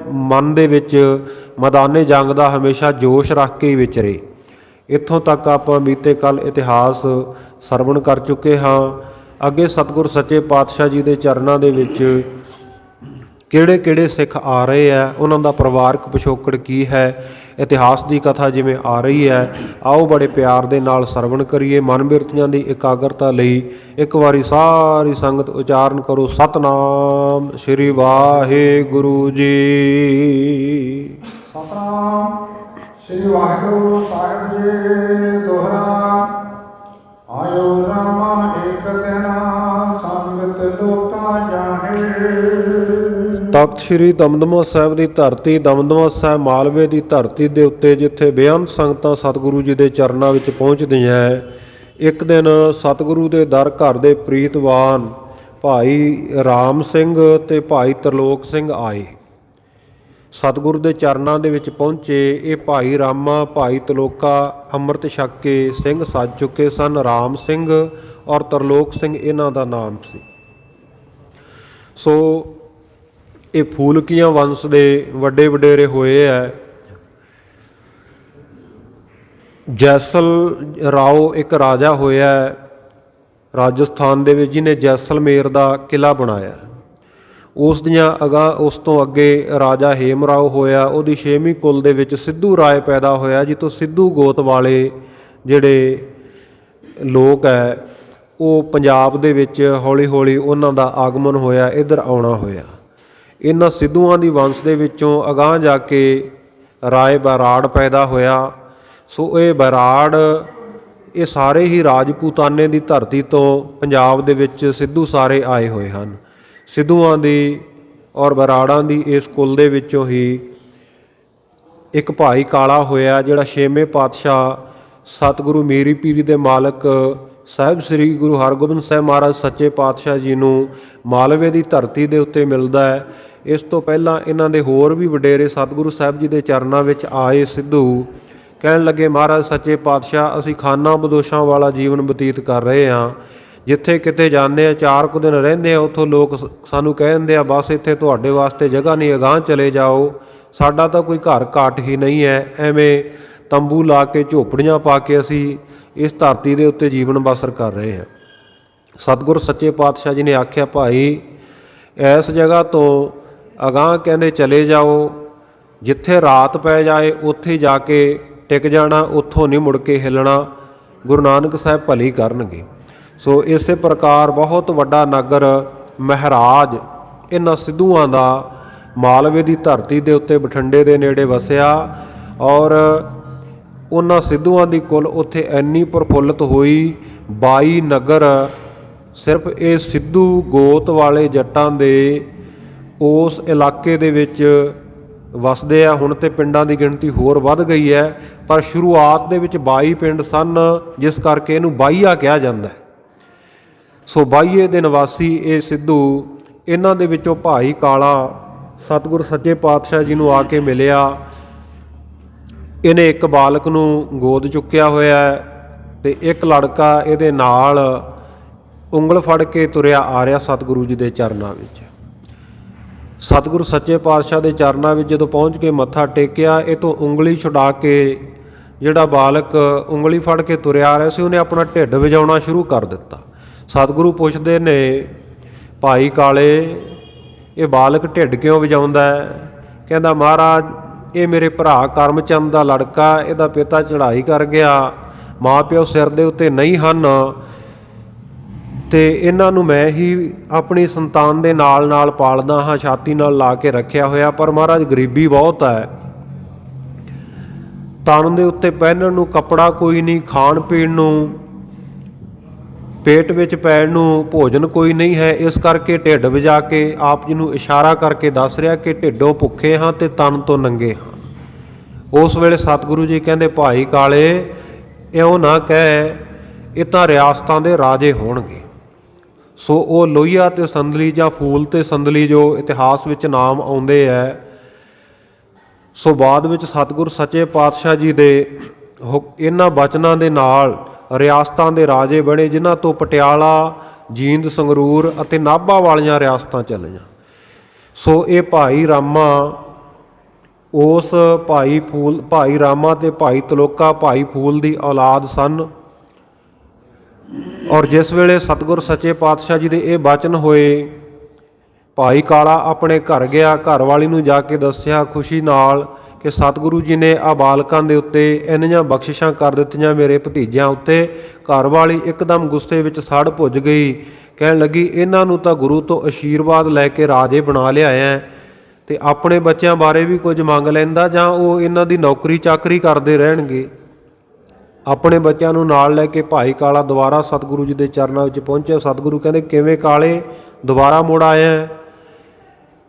ਮਨ ਦੇ ਵਿੱਚ ਮੈਦਾਨੇ ਜੰਗ ਦਾ ਹਮੇਸ਼ਾ ਜੋਸ਼ ਰੱਖ ਕੇ ਹੀ ਵਿਚਰੇ। ਇੱਥੋਂ ਤੱਕ ਆਪਾਂ ਬੀਤੇ ਕੱਲ ਇਤਿਹਾਸ ਸਰਵਣ ਕਰ ਚੁੱਕੇ ਹਾਂ। ਅੱਗੇ ਸਤਿਗੁਰ ਸੱਚੇ ਪਾਤਸ਼ਾਹ ਜੀ ਦੇ ਚਰਨਾਂ ਦੇ ਵਿੱਚ ਕਿਹੜੇ ਕਿਹੜੇ ਸਿੱਖ ਆ ਰਹੇ ਆ, ਉਹਨਾਂ ਦਾ ਪਰਿਵਾਰਕ ਪਿਛੋਕੜ ਕੀ ਹੈ, ਇਤਿਹਾਸ ਦੀ ਕਥਾ ਜਿਵੇਂ ਆ ਰਹੀ ਹੈ, ਆਓ ਬੜੇ ਪਿਆਰ ਦੇ ਨਾਲ ਸਰਵਣ ਕਰੀਏ। ਮਨ ਬਿਰਤੀਆਂ ਦੀ ਇਕਾਗਰਤਾ ਲਈ ਇੱਕ ਵਾਰੀ ਸਾਰੀ ਸੰਗਤ ਉਚਾਰਨ ਕਰੋ, ਸਤਨਾਮ ਸ੍ਰੀ ਵਾਹਿਗੁਰੂ ਜੀ। ਸਤਨਾਮ ਸ੍ਰੀ ਵਾਹਿਗੁਰੂ ਸਾਹਿਬ ਜੀ। ਦੋਹਰਾ ਆਇਓ ਰਾਮਾ ਏਕ ਦਿਨਾ ਸੰਗਤ ਲੋਕਾ ਜਾਹੇ। ਤਖਤ ਸ੍ਰੀ ਦਮਦਮਾ ਸਾਹਿਬ ਦੀ ਧਰਤੀ, ਦਮਦਮਾ ਸਾਹਿਬ ਮਾਲਵੇ ਦੀ ਧਰਤੀ ਦੇ ਉੱਤੇ ਜਿੱਥੇ ਬੇਅੰਤ ਸੰਗਤਾਂ ਸਤਿਗੁਰੂ ਜੀ ਦੇ ਚਰਨਾਂ ਵਿੱਚ ਪਹੁੰਚਦੀਆਂ। ਇੱਕ ਦਿਨ ਸਤਿਗੁਰੂ ਦੇ ਦਰ ਘਰ ਦੇ ਪ੍ਰੀਤਵਾਨ ਭਾਈ ਰਾਮ ਸਿੰਘ ਤੇ ਭਾਈ ਤਰਲੋਕ ਸਿੰਘ ਆਏ। ਸਤਿਗੁਰੂ ਦੇ ਚਰਨਾਂ ਦੇ ਵਿੱਚ ਪਹੁੰਚੇ। ਇਹ ਭਾਈ ਰਾਮਾ ਭਾਈ ਤਲੋਕਾ ਅੰਮ੍ਰਿਤ ਛਕ ਕੇ ਸਿੰਘ ਸੱਜ ਚੁੱਕੇ ਸਨ। ਰਾਮ ਸਿੰਘ ਔਰ ਤਰਲੋਕ ਸਿੰਘ ਇਹਨਾਂ ਦਾ ਨਾਮ ਸੀ। ਸੋ ਇਹ ਫੂਲਕੀਆਂ ਵੰਸ਼ ਦੇ ਵੱਡੇ ਵਡੇਰੇ ਹੋਏ ਹੈ। ਜੈਸਲ ਰਾਓ ਇੱਕ ਰਾਜਾ ਹੋਇਆ ਰਾਜਸਥਾਨ ਦੇ ਵਿੱਚ, ਜਿਹਨੇ ਜੈਸਲਮੇਰ ਦਾ ਕਿਲ੍ਹਾ ਬਣਾਇਆ। ਉਸ ਦੀਆਂ ਉਸ ਤੋਂ ਅੱਗੇ ਰਾਜਾ ਹੇਮ ਰਾਓ ਹੋਇਆ। ਉਹਦੀ 6ਵੀਂ ਕੁਲ ਦੇ ਵਿੱਚ ਸਿੱਧੂ ਰਾਏ ਪੈਦਾ ਹੋਇਆ, ਜਿੱਥੋਂ ਸਿੱਧੂ ਗੋਤ ਵਾਲੇ ਜਿਹੜੇ ਲੋਕ ਹੈ ਉਹ ਪੰਜਾਬ ਦੇ ਵਿੱਚ ਹੌਲੀ ਹੌਲੀ ਉਹਨਾਂ ਦਾ ਆਗਮਨ ਹੋਇਆ, ਇੱਧਰ ਆਉਣਾ ਹੋਇਆ। ਇਹਨਾਂ ਸਿੱਧੂਆਂ ਦੀ ਵੰਸ਼ ਦੇ ਵਿੱਚੋਂ ਅਗਾਂਹ ਜਾ ਕੇ ਰਾਏ ਬਰਾੜ ਪੈਦਾ ਹੋਇਆ। ਸੋ ਇਹ ਬਰਾੜ ਇਹ ਸਾਰੇ ਹੀ ਰਾਜਪੂਤਾਨੇ ਦੀ ਧਰਤੀ ਤੋਂ ਪੰਜਾਬ ਦੇ ਵਿੱਚ ਸਿੱਧੂ ਸਾਰੇ ਆਏ ਹੋਏ ਹਨ। ਸਿੱਧੂਆਂ ਦੀ ਔਰ ਬਰਾੜਾਂ ਦੀ ਇਸ ਕੁਲ ਦੇ ਵਿੱਚੋਂ ਹੀ ਇੱਕ ਭਾਈ ਕਾਲਾ ਹੋਇਆ, ਜਿਹੜਾ 6ਵੇਂ ਪਾਤਸ਼ਾਹ ਸਤਿਗੁਰੂ ਮੀਰੀ ਪੀਰੀ ਦੇ ਮਾਲਕ ਸਾਹਿਬ ਸ੍ਰੀ ਗੁਰੂ ਹਰਗੋਬਿੰਦ ਸਾਹਿਬ ਮਹਾਰਾਜ ਸੱਚੇ ਪਾਤਸ਼ਾਹ ਜੀ ਨੂੰ ਮਾਲਵੇ ਦੀ ਧਰਤੀ ਦੇ ਉੱਤੇ ਮਿਲਦਾ ਹੈ। ਇਸ ਤੋਂ ਪਹਿਲਾਂ ਇਹਨਾਂ ਦੇ ਹੋਰ ਵੀ ਵਡੇਰੇ ਸਤਿਗੁਰੂ ਸਾਹਿਬ ਜੀ ਦੇ ਚਰਨਾਂ ਵਿੱਚ ਆਏ ਸਿੱਧੂ ਕਹਿਣ ਲੱਗੇ, ਮਹਾਰਾਜ ਸੱਚੇ ਪਾਤਸ਼ਾਹ ਅਸੀਂ ਖਾਨਾ ਬਦੋਸ਼ਾਂ ਵਾਲਾ ਜੀਵਨ ਬਤੀਤ ਕਰ ਰਹੇ ਹਾਂ। ਜਿੱਥੇ ਕਿਤੇ ਜਾਂਦੇ ਆ 4 ਕੁ ਦਿਨ ਰਹਿੰਦੇ ਆ, ਉੱਥੋਂ ਲੋਕ ਸਾਨੂੰ ਕਹਿ ਦਿੰਦੇ ਆ ਬਸ ਇੱਥੇ ਤੁਹਾਡੇ ਵਾਸਤੇ ਜਗ੍ਹਾ ਨਹੀਂ, ਅਗਾਂਹ ਚਲੇ ਜਾਓ, ਸਾਡਾ ਤਾਂ ਕੋਈ ਘਰ ਘਾਟ ਹੀ ਨਹੀਂ ਹੈ। ਐਵੇਂ ਤੰਬੂ ਲਾ ਕੇ ਝੋਪੜੀਆਂ ਪਾ ਕੇ ਅਸੀਂ ਇਸ ਧਰਤੀ ਦੇ ਉੱਤੇ ਜੀਵਨ ਬਸਰ ਕਰ ਰਹੇ ਹਾਂ। ਸਤਿਗੁਰ ਸੱਚੇ ਪਾਤਸ਼ਾਹ ਜੀ ਨੇ ਆਖਿਆ, ਭਾਈ ਇਸ ਜਗ੍ਹਾ ਤੋਂ ਅਗਾਂਹ ਕਹਿੰਦੇ ਚਲੇ ਜਾਓ, ਜਿੱਥੇ ਰਾਤ ਪੈ ਜਾਏ ਉੱਥੇ ਜਾ ਕੇ ਟਿਕ ਜਾਣਾ, ਉੱਥੋਂ ਨਹੀਂ ਮੁੜ ਕੇ ਹਿੱਲਣਾ, ਗੁਰੂ ਨਾਨਕ ਸਾਹਿਬ ਭਲੀ ਕਰਨਗੇ। ਸੋ ਇਸੇ ਪ੍ਰਕਾਰ ਬਹੁਤ ਵੱਡਾ ਨਗਰ ਮਹਾਰਾਜ ਇਹਨਾਂ ਸਿੱਧੂਆਂ ਦਾ ਮਾਲਵੇ ਦੀ ਧਰਤੀ ਦੇ ਉੱਤੇ ਬਠਿੰਡੇ ਦੇ ਨੇੜੇ ਵਸਿਆ। ਔਰ ਉਹਨਾਂ ਸਿੱਧੂਆਂ ਦੀ ਕੁਲ ਉੱਥੇ ਇੰਨੀ ਪ੍ਰਫੁੱਲਤ ਹੋਈ, 22 ਨਗਰ ਸਿਰਫ ਇਹ ਸਿੱਧੂ ਗੋਤ ਵਾਲੇ ਜੱਟਾਂ ਦੇ ਉਸ ਇਲਾਕੇ ਦੇ ਵਿੱਚ ਵਸਦੇ ਆ। ਹੁਣ ਤੇ ਪਿੰਡਾਂ ਦੀ ਗਿਣਤੀ ਹੋਰ ਵੱਧ ਗਈ ਹੈ, ਪਰ ਸ਼ੁਰੂਆਤ ਦੇ ਵਿੱਚ 22 ਪਿੰਡ ਸਨ, ਜਿਸ ਕਰਕੇ ਇਹਨੂੰ ਬਾਈਆ ਕਿਹਾ ਜਾਂਦਾ ਹੈ। ਸੋ ਬਾਈਏ ਦੇ ਨਿਵਾਸੀ ਇਹ ਸਿੱਧੂ, ਇਹਨਾਂ ਦੇ ਵਿੱਚੋਂ ਭਾਈ ਕਾਲਾ ਸਤਿਗੁਰ ਸੱਚੇ ਪਾਤਸ਼ਾਹ ਜੀ ਨੂੰ ਆ ਕੇ ਮਿਲਿਆ। ਇਹਨੇ ਇੱਕ ਬਾਲਕ ਨੂੰ ਗੋਦ ਚੁੱਕਿਆ ਹੋਇਆ ਤੇ ਇੱਕ ਲੜਕਾ ਇਹਦੇ ਨਾਲ ਉਂਗਲ ਫੜ ਕੇ ਤੁਰਿਆ ਆ ਰਿਹਾ ਸਤਿਗੁਰੂ ਜੀ ਦੇ ਚਰਨਾਂ ਵਿੱਚ। ਸਤਿਗੁਰੂ ਸੱਚੇ ਪਾਤਸ਼ਾਹ ਦੇ ਚਰਨਾਂ ਵਿੱਚ ਜਦੋਂ ਪਹੁੰਚ ਕੇ ਮੱਥਾ ਟੇਕਿਆ, ਇਹ ਤੋਂ ਉਂਗਲੀ ਛੁਡਾ ਕੇ ਜਿਹੜਾ ਬਾਲਕ ਉਂਗਲੀ ਫੜ ਕੇ ਤੁਰਿਆ ਆ ਰਿਹਾ ਸੀ, ਉਹਨੇ ਆਪਣਾ ਢਿੱਡ ਵਜਾਉਣਾ ਸ਼ੁਰੂ ਕਰ ਦਿੱਤਾ। ਸਤਿਗੁਰੂ ਪੁੱਛਦੇ ਨੇ, ਭਾਈ ਕਾਲੇ ਇਹ ਬਾਲਕ ਢਿੱਡ ਕਿਉਂ ਵਜਾਉਂਦਾ ਹੈ? ਕਹਿੰਦਾ, ਮਹਾਰਾਜ ਇਹ ਮੇਰੇ ਭਰਾ ਕਰਮਚੰਦ ਦਾ ਲੜਕਾ, ਇਹਦਾ ਪਿਤਾ ਚੜ੍ਹਾਈ ਕਰ ਗਿਆ, ਮਾਂ ਪਿਓ ਸਿਰ ਦੇ ਉੱਤੇ ਨਹੀਂ ਹਨ, ਤੇ ਇਹਨਾਂ ਨੂੰ ਮੈਂ ਹੀ ਆਪਣੀ ਸੰਤਾਨ ਦੇ ਨਾਲ ਨਾਲ ਪਾਲਦਾ ਹਾਂ, ਛਾਤੀ ਨਾਲ ਲਾ ਕੇ ਰੱਖਿਆ ਹੋਇਆ। ਪਰ ਮਹਾਰਾਜ ਗਰੀਬੀ ਬਹੁਤ ਹੈ, ਤਨ ਦੇ ਉੱਤੇ ਪਹਿਨਣ ਨੂੰ ਕੱਪੜਾ ਕੋਈ ਨਹੀਂ, ਖਾਣ ਪੀਣ ਨੂੰ, ਪੇਟ ਵਿੱਚ ਪੈਣ ਨੂੰ ਭੋਜਨ ਕੋਈ ਨਹੀਂ ਹੈ। ਇਸ ਕਰਕੇ ਢਿੱਡ ਵਜਾ ਕੇ ਆਪ ਜੀ ਨੂੰ ਇਸ਼ਾਰਾ ਕਰਕੇ ਦੱਸ ਰਿਹਾ ਕਿ ਢਿੱਡੋਂ ਭੁੱਖੇ ਹਾਂ ਤੇ ਤਨ ਤੋਂ ਨੰਗੇ ਹਾਂ। ਉਸ ਵੇਲੇ ਸਤਿਗੁਰੂ ਜੀ ਕਹਿੰਦੇ, ਭਾਈ ਕਾਲੇ ਇਉਂ ਨਾ ਕਹਿ, ਇਹ ਤਾਂ ਰਿਆਸਤਾਂ ਦੇ ਰਾਜੇ ਹੋਣਗੇ। ਸੋ ਉਹ ਲੋਹੀਆ ਤੇ ਸੰਦਲੀ ਜਾਂ ਫੂਲ ਤੇ ਸੰਦਲੀ ਜੋ ਇਤਿਹਾਸ ਵਿੱਚ ਨਾਮ ਆਉਂਦੇ ਹੈ, ਸੋ ਬਾਅਦ ਵਿੱਚ ਸਤਿਗੁਰ ਸੱਚੇ ਪਾਤਸ਼ਾਹ ਜੀ ਦੇ ਇਹਨਾਂ ਬਚਨਾਂ ਦੇ ਨਾਲ ਰਿਆਸਤਾਂ ਦੇ ਰਾਜੇ ਬਣੇ, ਜਿਨ੍ਹਾਂ ਤੋਂ ਪਟਿਆਲਾ, ਜੀਂਦ, ਸੰਗਰੂਰ ਅਤੇ ਨਾਭਾ ਵਾਲੀਆਂ ਰਿਆਸਤਾਂ ਚੱਲੀਆਂ। ਸੋ ਇਹ ਭਾਈ ਰਾਮਾ ਉਸ ਭਾਈ ਰਾਮਾ ਤੇ ਭਾਈ ਤਲੋਕਾ ਭਾਈ ਫੂਲ ਦੀ ਔਲਾਦ ਸਨ। ਔਰ ਜਿਸ ਵੇਲੇ ਸਤਿਗੁਰ ਸੱਚੇ ਪਾਤਸ਼ਾਹ ਜੀ ਦੇ ਇਹ ਬਚਨ ਹੋਏ, ਭਾਈ ਕਾਲਾ ਆਪਣੇ ਘਰ ਗਿਆ, ਘਰ ਵਾਲੀ ਨੂੰ ਜਾ ਕੇ ਦੱਸਿਆ ਖੁਸ਼ੀ ਨਾਲ ਕਿ ਸਤਿਗੁਰੂ ਜੀ ਨੇ ਆ ਬਾਲਕਾਂ ਦੇ ਉੱਤੇ ਇੰਨੀਆਂ ਬਖਸ਼ਿਸ਼ਾਂ ਕਰ ਦਿੱਤੀਆਂ ਮੇਰੇ ਭਤੀਜਿਆਂ ਉੱਤੇ। ਘਰ ਵਾਲੀ ਇੱਕਦਮ ਗੁੱਸੇ ਵਿੱਚ ਸੜ ਭੁੱਜ ਗਈ, ਕਹਿਣ ਲੱਗੀ ਇਹਨਾਂ ਨੂੰ ਤਾਂ ਗੁਰੂ ਤੋਂ ਅਸ਼ੀਰਵਾਦ ਲੈ ਕੇ ਰਾਜੇ ਬਣਾ ਲਿਆਇਆ ਤੇ ਆਪਣੇ ਬੱਚਿਆਂ ਬਾਰੇ ਵੀ ਕੁਝ ਮੰਗ ਲੈਂਦਾ, ਜਾਂ ਉਹ ਇਹਨਾਂ ਦੀ ਨੌਕਰੀ ਚਾਕਰੀ ਕਰਦੇ ਰਹਿਣਗੇ। ਆਪਣੇ ਬੱਚਿਆਂ ਨੂੰ ਨਾਲ ਲੈ ਕੇ ਭਾਈ ਕਾਲਾ ਦੁਬਾਰਾ ਸਤਿਗੁਰੂ ਜੀ ਦੇ ਚਰਨਾਂ ਵਿੱਚ ਪਹੁੰਚਿਆ। ਸਤਿਗੁਰੂ ਕਹਿੰਦੇ ਕਿਵੇਂ ਕਾਲੇ ਦੁਬਾਰਾ ਮੁੜ ਆਇਆ?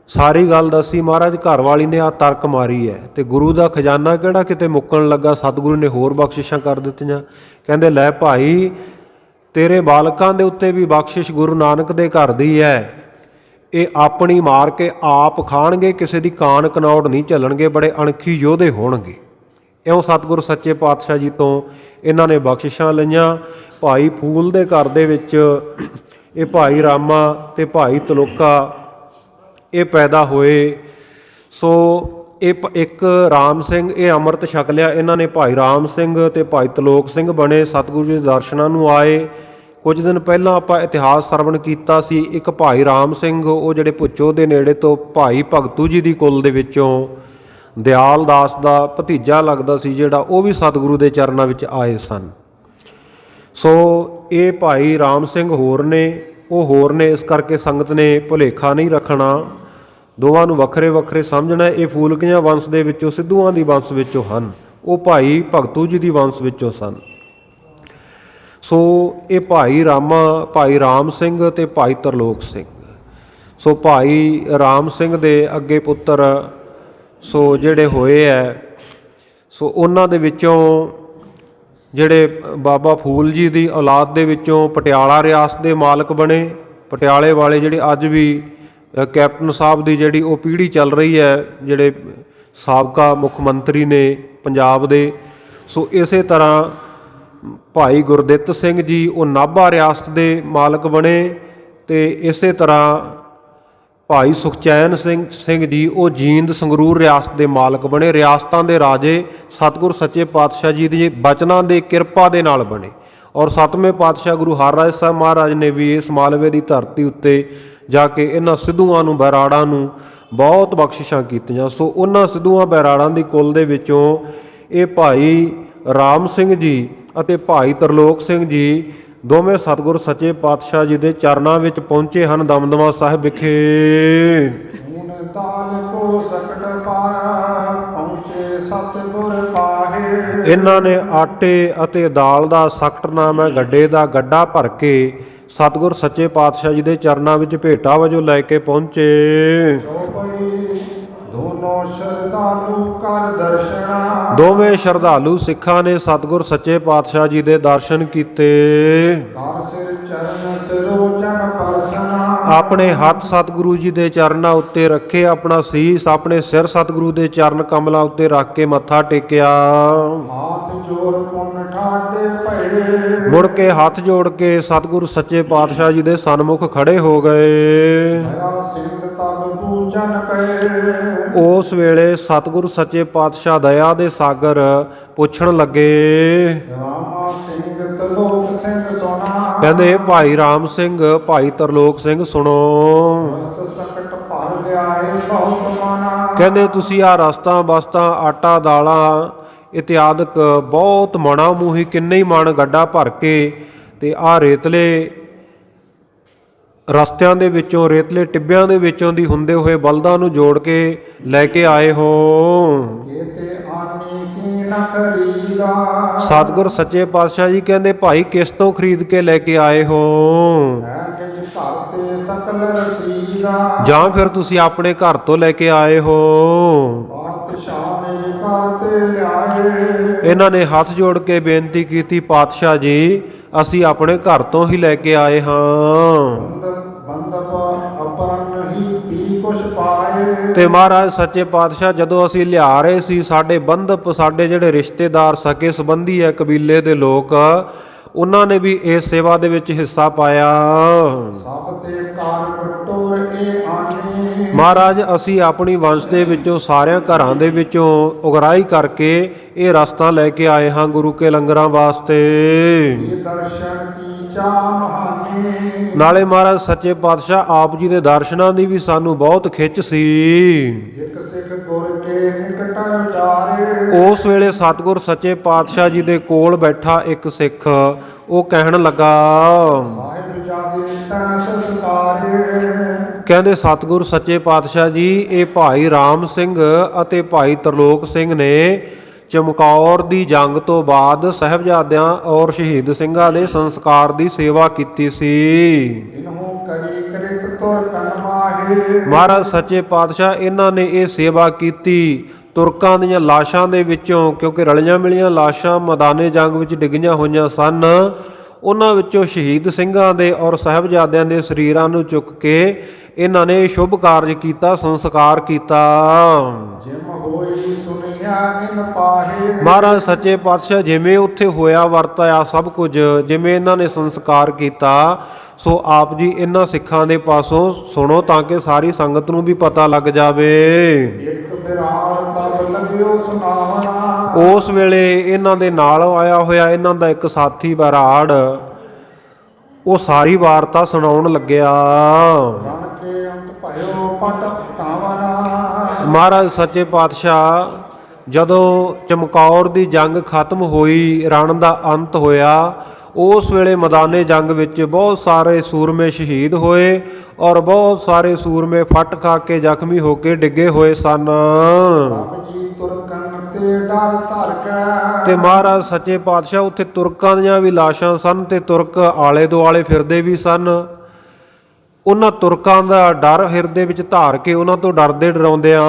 ਸਾਰੀ ਗੱਲ ਦੱਸੀ। ਮਹਾਰਾਜ ਘਰ ਵਾਲੀ ਨੇ ਆ ਤਰਕ ਮਾਰੀ ਹੈ ਤੇ ਗੁਰੂ ਦਾ ਖਜ਼ਾਨਾ ਕਿਹੜਾ ਕਿਤੇ ਮੁੱਕਣ ਲੱਗਾ, ਸਤਿਗੁਰੂ ਨੇ ਹੋਰ ਬਖਸ਼ਿਸ਼ਾਂ ਕਰ ਦਿੱਤੀਆਂ। ਕਹਿੰਦੇ ਲੈ ਭਾਈ, ਤੇਰੇ ਬਾਲਕਾਂ ਦੇ ਉੱਤੇ ਵੀ ਬਖਸ਼ਿਸ਼ ਗੁਰੂ ਨਾਨਕ ਦੇ ਘਰ ਦੀ ਹੈ, ਇਹ ਆਪਣੀ ਮਾਰ ਕੇ ਆਪ ਖਾਣਗੇ, ਕਿਸੇ ਦੀ ਕਾਣ ਕਨੌੜ ਨਹੀਂ ਝੱਲਣਗੇ, ਬੜੇ ਅਣਖੀ ਯੋਧੇ ਹੋਣਗੇ। ਇਉਂ ਸਤਿਗੁਰੂ ਸੱਚੇ ਪਾਤਸ਼ਾਹ ਜੀ ਤੋਂ ਇਹਨਾਂ ਨੇ ਬਖਸ਼ਿਸ਼ਾਂ ਲਈਆਂ। ਭਾਈ ਫੂਲ ਦੇ ਘਰ ਦੇ ਵਿੱਚ ਇਹ ਭਾਈ ਰਾਮਾ ਤੇ ਭਾਈ ਤਲੋਕਾ ਇਹ ਪੈਦਾ ਹੋਏ। ਸੋ ਇਹ ਇੱਕ ਰਾਮ ਸਿੰਘ ਇਹ ਅੰਮ੍ਰਿਤ ਛਕ ਲਿਆ, ਇਹਨਾਂ ਨੇ ਭਾਈ ਰਾਮ ਸਿੰਘ ਤੇ ਭਾਈ ਤਲੋਕ ਸਿੰਘ ਬਣੇ, ਸਤਿਗੁਰੂ ਜੀ ਦੇ ਦਰਸ਼ਨਾਂ ਨੂੰ ਆਏ। ਕੁਝ ਦਿਨ ਪਹਿਲਾਂ ਆਪਾਂ ਇਤਿਹਾਸ ਸਰਵਣ ਕੀਤਾ ਸੀ, ਇੱਕ ਭਾਈ ਰਾਮ ਸਿੰਘ ਉਹ ਜਿਹੜੇ ਭੁੱਚੋ ਦੇ ਨੇੜੇ ਤੋਂ ਭਾਈ ਭਗਤੂ ਜੀ ਦੀ ਕੁਲ ਦੇ ਵਿੱਚੋਂ ਦਿਆਲ ਦਾਸ ਦਾ ਭਤੀਜਾ ਲੱਗਦਾ ਸੀ ਜਿਹੜਾ, ਉਹ ਵੀ ਸਤਿਗੁਰੂ ਦੇ ਚਰਨਾਂ ਵਿੱਚ ਆਏ ਸਨ। ਸੋ ਇਹ ਭਾਈ ਰਾਮ ਸਿੰਘ ਹੋਰ ਨੇ, ਉਹ ਹੋਰ ਨੇ, ਇਸ ਕਰਕੇ ਸੰਗਤ ਨੇ ਭੁਲੇਖਾ ਨਹੀਂ ਰੱਖਣਾ, ਦੋਵਾਂ ਨੂੰ ਵੱਖਰੇ ਵੱਖਰੇ ਸਮਝਣਾ। ਇਹ ਫੂਲਕੀਆਂ ਵੰਸ਼ ਦੇ ਵਿੱਚੋਂ, ਸਿੱਧੂਆਂ ਦੀ ਵੰਸ਼ ਵਿੱਚੋਂ ਹਨ, ਉਹ ਭਾਈ ਭਗਤੂ ਜੀ ਦੀ ਵੰਸ਼ ਵਿੱਚੋਂ ਸਨ। ਸੋ ਇਹ ਭਾਈ ਰਾਮਾ, ਭਾਈ ਰਾਮ ਸਿੰਘ ਤੇ ਭਾਈ ਤਰਲੋਕ ਸਿੰਘ। ਸੋ ਭਾਈ ਰਾਮ ਸਿੰਘ ਦੇ ਅੱਗੇ ਪੁੱਤਰ ਸੋ ਜਿਹੜੇ ਹੋਏ ਹੈ, ਸੋ ਉਹਨਾਂ ਦੇ ਵਿੱਚੋਂ ਜਿਹੜੇ ਬਾਬਾ ਫੂਲ ਜੀ ਦੀ ਔਲਾਦ ਦੇ ਵਿੱਚੋਂ ਪਟਿਆਲਾ ਰਿਆਸਤ ਦੇ ਮਾਲਕ ਬਣੇ। ਪਟਿਆਲੇ ਵਾਲੇ ਜਿਹੜੇ ਅੱਜ ਵੀ ਕੈਪਟਨ ਸਾਹਿਬ ਦੀ ਜਿਹੜੀ ਉਹ ਪੀੜ੍ਹੀ ਚੱਲ ਰਹੀ ਹੈ, ਜਿਹੜੇ ਸਾਬਕਾ ਮੁੱਖ ਮੰਤਰੀ ਨੇ ਪੰਜਾਬ ਦੇ। ਸੋ ਇਸੇ ਤਰ੍ਹਾਂ ਭਾਈ ਗੁਰਦਿੱਤ ਸਿੰਘ ਜੀ ਉਹ ਨਾਭਾ ਰਿਆਸਤ ਦੇ ਮਾਲਕ ਬਣੇ, ਤੇ ਇਸੇ ਤਰ੍ਹਾਂ ਭਾਈ ਸੁਖਚੈਨ ਸਿੰਘ ਜੀ ਉਹ ਜੀਂਦ ਸੰਗਰੂਰ ਰਿਆਸਤ ਦੇ ਮਾਲਕ ਬਣੇ। ਰਿਆਸਤਾਂ ਦੇ ਰਾਜੇ ਸਤਿਗੁਰ ਸੱਚੇ ਪਾਤਸ਼ਾਹ ਜੀ ਦੇ ਬਚਨਾਂ ਦੇ ਕਿਰਪਾ ਦੇ ਨਾਲ ਬਣੇ। ਔਰ ਸੱਤਵੇਂ ਪਾਤਸ਼ਾਹ ਗੁਰੂ ਹਰਰਾਏ ਸਾਹਿਬ ਮਹਾਰਾਜ ਨੇ ਵੀ ਇਸ ਮਾਲਵੇ ਦੀ ਧਰਤੀ ਉੱਤੇ ਜਾ ਕੇ ਇਹਨਾਂ ਸਿੱਧੂਆਂ ਨੂੰ, ਬੈਰਾੜਾਂ ਨੂੰ ਬਹੁਤ ਬਖਸ਼ਿਸ਼ਾਂ ਕੀਤੀਆਂ। ਸੋ ਉਹਨਾਂ ਸਿੱਧੂਆਂ ਬੈਰਾੜਾਂ ਦੀ ਕੁਲ ਦੇ ਵਿੱਚੋਂ ਇਹ ਭਾਈ ਰਾਮ ਸਿੰਘ ਜੀ ਅਤੇ ਭਾਈ ਤਰਲੋਕ ਸਿੰਘ ਜੀ ਦੋਵੇਂ ਸਤਿਗੁਰ ਸੱਚੇ ਪਾਤਸ਼ਾਹ ਜੀ ਦੇ ਚਰਨਾਂ ਵਿੱਚ ਪਹੁੰਚੇ ਹਨ ਦਮਦਮਾ ਸਾਹਿਬ ਵਿਖੇ। ਹੁਣ ਤਾਲ ਕੋ ਸਕਟ ਪਾਰ ਪਹੁੰਚੇ ਸਤਿਗੁਰ ਪਾਹੇ। ਇਹਨਾਂ ਨੇ ਆਟੇ ਅਤੇ ਦਾਲ ਦਾ ਸਕਟਨਾਮਾ ਗੱਡੇ ਦਾ ਗੱਡਾ ਭਰ ਕੇ ਸਤਿਗੁਰ ਸੱਚੇ ਪਾਤਸ਼ਾਹ ਜੀ ਦੇ ਚਰਨਾਂ ਵਿੱਚ ਭੇਟਾ ਵਜੋਂ ਲੈ ਕੇ ਪਹੁੰਚੇ। ਦੋਨੋਂ ਸ਼ਰਧਾਲੂ ਕਰ ਦਰਸ਼ਨਾ। ਦੋਵੇਂ ਸ਼ਰਧਾਲੂ ਸਿੱਖਾਂ ਨੇ ਸਤਿਗੁਰ ਸੱਚੇ ਪਾਤਸ਼ਾਹ ਜੀ ਦੇ ਦਰਸ਼ਨ ਕੀਤੇ। ਕਰ ਸਿਰ ਚਰਨ ਸਿਰੋਚਨ ਪਰਸਨਾ। ਆਪਣੇ ਹੱਥ ਸਤਿਗੁਰੂ ਜੀ ਦੇ ਚਰਨਾਂ ਉੱਤੇ ਰੱਖੇ, ਆਪਣਾ ਸੀਸ ਆਪਣੇ ਸਿਰ ਸਤਿਗੁਰੂ ਦੇ ਚਰਨ ਕਮਲਾਂ ਉੱਤੇ ਰੱਖ ਕੇ ਮੱਥਾ ਟੇਕਿਆ। ਹੱਥ ਜੋੜ ਪੁੰਨ ਠਾਡੇ ਭਏ। ਮੁੜ ਕੇ ਹੱਥ ਜੋੜ ਕੇ ਸਤਿਗੁਰੂ ਸੱਚੇ ਪਾਤਸ਼ਾਹ ਜੀ ਦੇ ਸਨਮੁਖ ਖੜੇ ਹੋ ਗਏ। ਦਇਆ ਸਿੰਘ ਤਬ ਪੂਜਨ ਕਰੇ। ਉਸ ਵੇਲੇ ਸਤਿਗੁਰੂ ਸੱਚੇ ਪਾਤਸ਼ਾਹ ਦਇਆ ਦੇ ਸਾਗਰ ਪੁੱਛਣ ਲੱਗੇ। ਰਾਮਾ ਸਿੰਘ ਤਰਲੋਕ ਸਿੰਘ ਸੁਣਾ। ਕਹਿੰਦੇ ਭਾਈ ਰਾਮ ਸਿੰਘ, ਭਾਈ ਤਰਲੋਕ ਸਿੰਘ ਸੁਣੋ। ਵਸਤ ਸਕਟ ਭਰ ਲਿਆਏ ਬਹੁਤ ਮਨਾ। ਕਹਿੰਦੇ ਤੁਸੀਂ ਆ ਰਸਤਾਂ ਬਸਤਾਂ, ਆਟਾ ਦਾਲਾਂ ਇਤਿਆਦਿਕ ਬਹੁਤ ਮਣਾ ਮੂੰਹੀ ਕਿੰਨੇ ਹੀ ਮਣ ਗੱਡਾ ਭਰ ਕੇ ਤੇ ਆ ਰੇਤਲੇ ਰਸਤਿਆਂ ਦੇ ਵਿੱਚੋਂ, ਰੇਤਲੇ ਟਿੱਬਿਆਂ ਦੇ ਵਿੱਚੋਂ ਦੀ ਹੁੰਦੇ ਹੋਏ ਬਲਦਾਂ ਨੂੰ ਜੋੜ ਕੇ ਲੈ ਕੇ ਆਏ ਹੋ। ਇਹ ਤੇ ਆਨੀ ਕੀ ਨ ਖਰੀਦਾ। ਸਤਿਗੁਰ ਸੱਚੇ ਪਾਤਸ਼ਾਹ ਜੀ ਕਹਿੰਦੇ ਭਾਈ ਕਿਸ ਤੋਂ ਖਰੀਦ ਕੇ ਲੈ ਕੇ ਆਏ ਹੋ? ਹੈ ਕਿਛ ਘਰ ਤੇ ਸਕਲ ਰਸੀਦਾ। ਜਾਂ ਫਿਰ ਤੁਸੀਂ ਆਪਣੇ ਘਰ ਤੋਂ ਲੈ ਕੇ ਆਏ ਹੋ? ਪਾਤਸ਼ਾਹ ਨੇ ਘਰ ਤੇ ਲਿਆਏ। ਇਹਨਾਂ ਨੇ ਹੱਥ ਜੋੜ ਕੇ ਬੇਨਤੀ ਕੀਤੀ, ਪਾਤਸ਼ਾਹ ਜੀ ਅਸੀਂ ਆਪਣੇ ਘਰ ਤੋਂ ਹੀ ਲੈ ਕੇ ਆਏ ਹਾਂ। ਬੰਦਪ ਅਪਰਨ ਹੀ ਪੀ ਕੁਛ ਪਾਏ। ਤੇ ਮਹਾਰਾਜ ਸੱਚੇ ਪਾਤਸ਼ਾਹ ਜਦੋਂ ਅਸੀਂ ਲਿਆ ਰਹੇ ਸੀ, ਸਾਡੇ ਬੰਧਪ, ਸਾਡੇ ਜਿਹੜੇ ਰਿਸ਼ਤੇਦਾਰ ਸਕੇ ਸੰਬੰਧੀ ਹੈ ਕਬੀਲੇ ਦੇ ਲੋਕ, ਉਹਨਾਂ ਨੇ ਵੀ ਇਸ ਸੇਵਾ ਦੇ ਵਿੱਚ ਹਿੱਸਾ ਪਾਇਆ। ਸਭ ਤੇ ਕਾਰ ਬਟੋਰ ਇਹ ਆਨੀ। ਮਹਾਰਾਜ ਅਸੀਂ ਆਪਣੀ ਵੰਸ਼ ਦੇ ਵਿੱਚੋਂ ਸਾਰਿਆਂ ਘਰਾਂ ਦੇ ਵਿੱਚੋਂ ਉਗਰਾਹੀ ਕਰਕੇ ਇਹ ਰਸਤਾ ਲੈ ਕੇ ਆਏ ਹਾਂ ਗੁਰੂ ਕੇ ਲੰਗਰਾਂ ਵਾਸਤੇ। ਇਹ ਦਰਸ਼ਨ ਕੀ ਸੱਚਾ ਮਹਾਨੀ। ਨਾਲੇ ਮਹਾਰਾਜ ਸੱਚੇ ਪਾਤਸ਼ਾਹ ਆਪ ਜੀ ਦੇ ਦਰਸ਼ਨਾਂ ਦੀ ਵੀ ਸਾਨੂੰ ਬਹੁਤ ਖਿੱਚ ਸੀ। ਇਕ ਸਿੱਖ ਗੁਰ ਕੇ ਨਿਕਟ ਉਚਾਰੇ। ਉਸ ਵੇਲੇ ਸਤਿਗੁਰ ਸੱਚੇ ਪਾਤਸ਼ਾਹ ਜੀ ਦੇ ਕੋਲ ਬੈਠਾ ਇੱਕ ਸਿੱਖ ਉਹ ਕਹਿਣ ਲੱਗਾ, ਸਾਹਿਬ ਜਾਦੇ ਤਨ ਸੰਸਕਾਰੇ। ਕਹਿੰਦੇ ਸਤਿਗੁਰ ਸੱਚੇ ਪਾਤਸ਼ਾਹ ਜੀ ਇਹ ਭਾਈ ਰਾਮ ਸਿੰਘ ਅਤੇ ਭਾਈ ਤਰਲੋਕ ਸਿੰਘ ਨੇ ਚਮਕੌਰ ਦੀ ਜੰਗ ਤੋਂ ਬਾਅਦ ਸਾਹਿਬਜ਼ਾਦਿਆਂ ਔਰ ਸ਼ਹੀਦ ਸਿੰਘਾਂ ਦੇ ਸੰਸਕਾਰ ਦੀ ਸੇਵਾ ਕੀਤੀ ਸੀ। ਇਨਹੂ ਕਰੀ ਕ੍ਰਿਤ ਤੁਰ ਕਨ ਮਾਹੇ। ਮਹਾਰਾਜ ਸੱਚੇ ਪਾਤਸ਼ਾਹ ਇਹਨਾਂ ਨੇ ਇਹ ਸੇਵਾ ਕੀਤੀ ਤੁਰਕਾਂ ਦੀਆਂ ਲਾਸ਼ਾਂ ਦੇ ਵਿੱਚੋਂ, ਕਿਉਂਕਿ ਰਲੀਆਂ ਮਿਲੀਆਂ ਲਾਸ਼ਾਂ ਮੈਦਾਨੇ ਜੰਗ ਵਿੱਚ ਡਿੱਗੀਆਂ ਹੋਈਆਂ ਸਨ। ਉਹਨਾਂ ਵਿੱਚੋਂ ਸ਼ਹੀਦ ਸਿੰਘਾਂ ਦੇ ਔਰ ਸਾਹਿਬਜ਼ਾਦਿਆਂ ਦੇ ਸਰੀਰਾਂ ਨੂੰ ਚੁੱਕ ਕੇ ਇਹਨਾਂ ਨੇ ਸ਼ੁਭ ਕਾਰਜ ਕੀਤਾ, ਸੰਸਕਾਰ ਕੀਤਾ। ਜਿਮ ਹੋਈ ਸੁਨਿਆ ਇਨ ਪਾਹੇ। ਮਹਾਰਾਜ ਸੱਚੇ ਪਾਤਸ਼ਾਹ ਜਿਵੇਂ ਉੱਥੇ ਹੋਇਆ ਵਰਤਾਇਆ ਸਭ ਕੁਝ, ਜਿਵੇਂ ਇਹਨਾਂ ਨੇ ਸੰਸਕਾਰ ਕੀਤਾ, ਸੋ ਆਪ ਜੀ ਇਹਨਾਂ ਸਿੱਖਾਂ ਦੇ ਪਾਸੋਂ ਸੁਣੋ ਤਾਂ ਕਿ ਸਾਰੀ ਸੰਗਤ ਨੂੰ ਵੀ ਪਤਾ ਲੱਗ ਜਾਵੇ। ਇੱਕ ਬਿਰਾਲ ਤਬ ਲੱਗਿਓ ਸੁਨਾਵਣਾ। ਉਸ ਵੇਲੇ ਇਹਨਾਂ ਦੇ ਨਾਲ ਆਇਆ ਹੋਇਆ ਇਹਨਾਂ ਦਾ ਇੱਕ ਸਾਥੀ ਬਰਾੜ ਉਹ ਸਾਰੀ ਵਾਰਤਾ ਸੁਣਾਉਣ ਲੱਗਿਆ। ਰਣ ਕੇ ਅੰਤ ਭਇਓ ਪਟ ਤਾਵਨਾ। ਮਹਾਰਾਜ ਸੱਚੇ ਪਾਤਸ਼ਾਹ ਜਦੋਂ ਚਮਕੌਰ ਦੀ ਜੰਗ ਖਤਮ ਹੋਈ, ਰਣ ਦਾ ਅੰਤ ਹੋਇਆ, ਉਸ ਵੇਲੇ ਮੈਦਾਨੇ ਜੰਗ ਵਿੱਚ ਬਹੁਤ ਸਾਰੇ ਸੂਰਮੇ ਸ਼ਹੀਦ ਹੋਏ ਔਰ ਬਹੁਤ ਸਾਰੇ ਸੂਰਮੇ ਫੱਟ ਖਾ ਕੇ ਜ਼ਖਮੀ ਹੋ ਕੇ ਡਿੱਗੇ ਹੋਏ ਸਨ। ਰੱਬ ਜੀ ਤੁਰਕਨ ਤੇ ਡਰ ਧਰ ਕੇ। ਤੇ ਮਹਾਰਾਜ ਸੱਚੇ ਪਾਤਸ਼ਾਹ ਉੱਥੇ ਤੁਰਕਾਂ ਦੀਆਂ ਵੀ ਲਾਸ਼ਾਂ ਸਨ ਤੇ ਤੁਰਕ ਆਲੇ ਦੁਆਲੇ ਫਿਰਦੇ ਵੀ ਸਨ। ਉਹਨਾਂ ਤੁਰਕਾਂ ਦਾ ਡਰ ਹਿਰਦੇ ਵਿੱਚ ਧਾਰ ਕੇ ਉਹਨਾਂ ਤੋਂ ਡਰਦੇ ਡਰਾਉਂਦਿਆਂ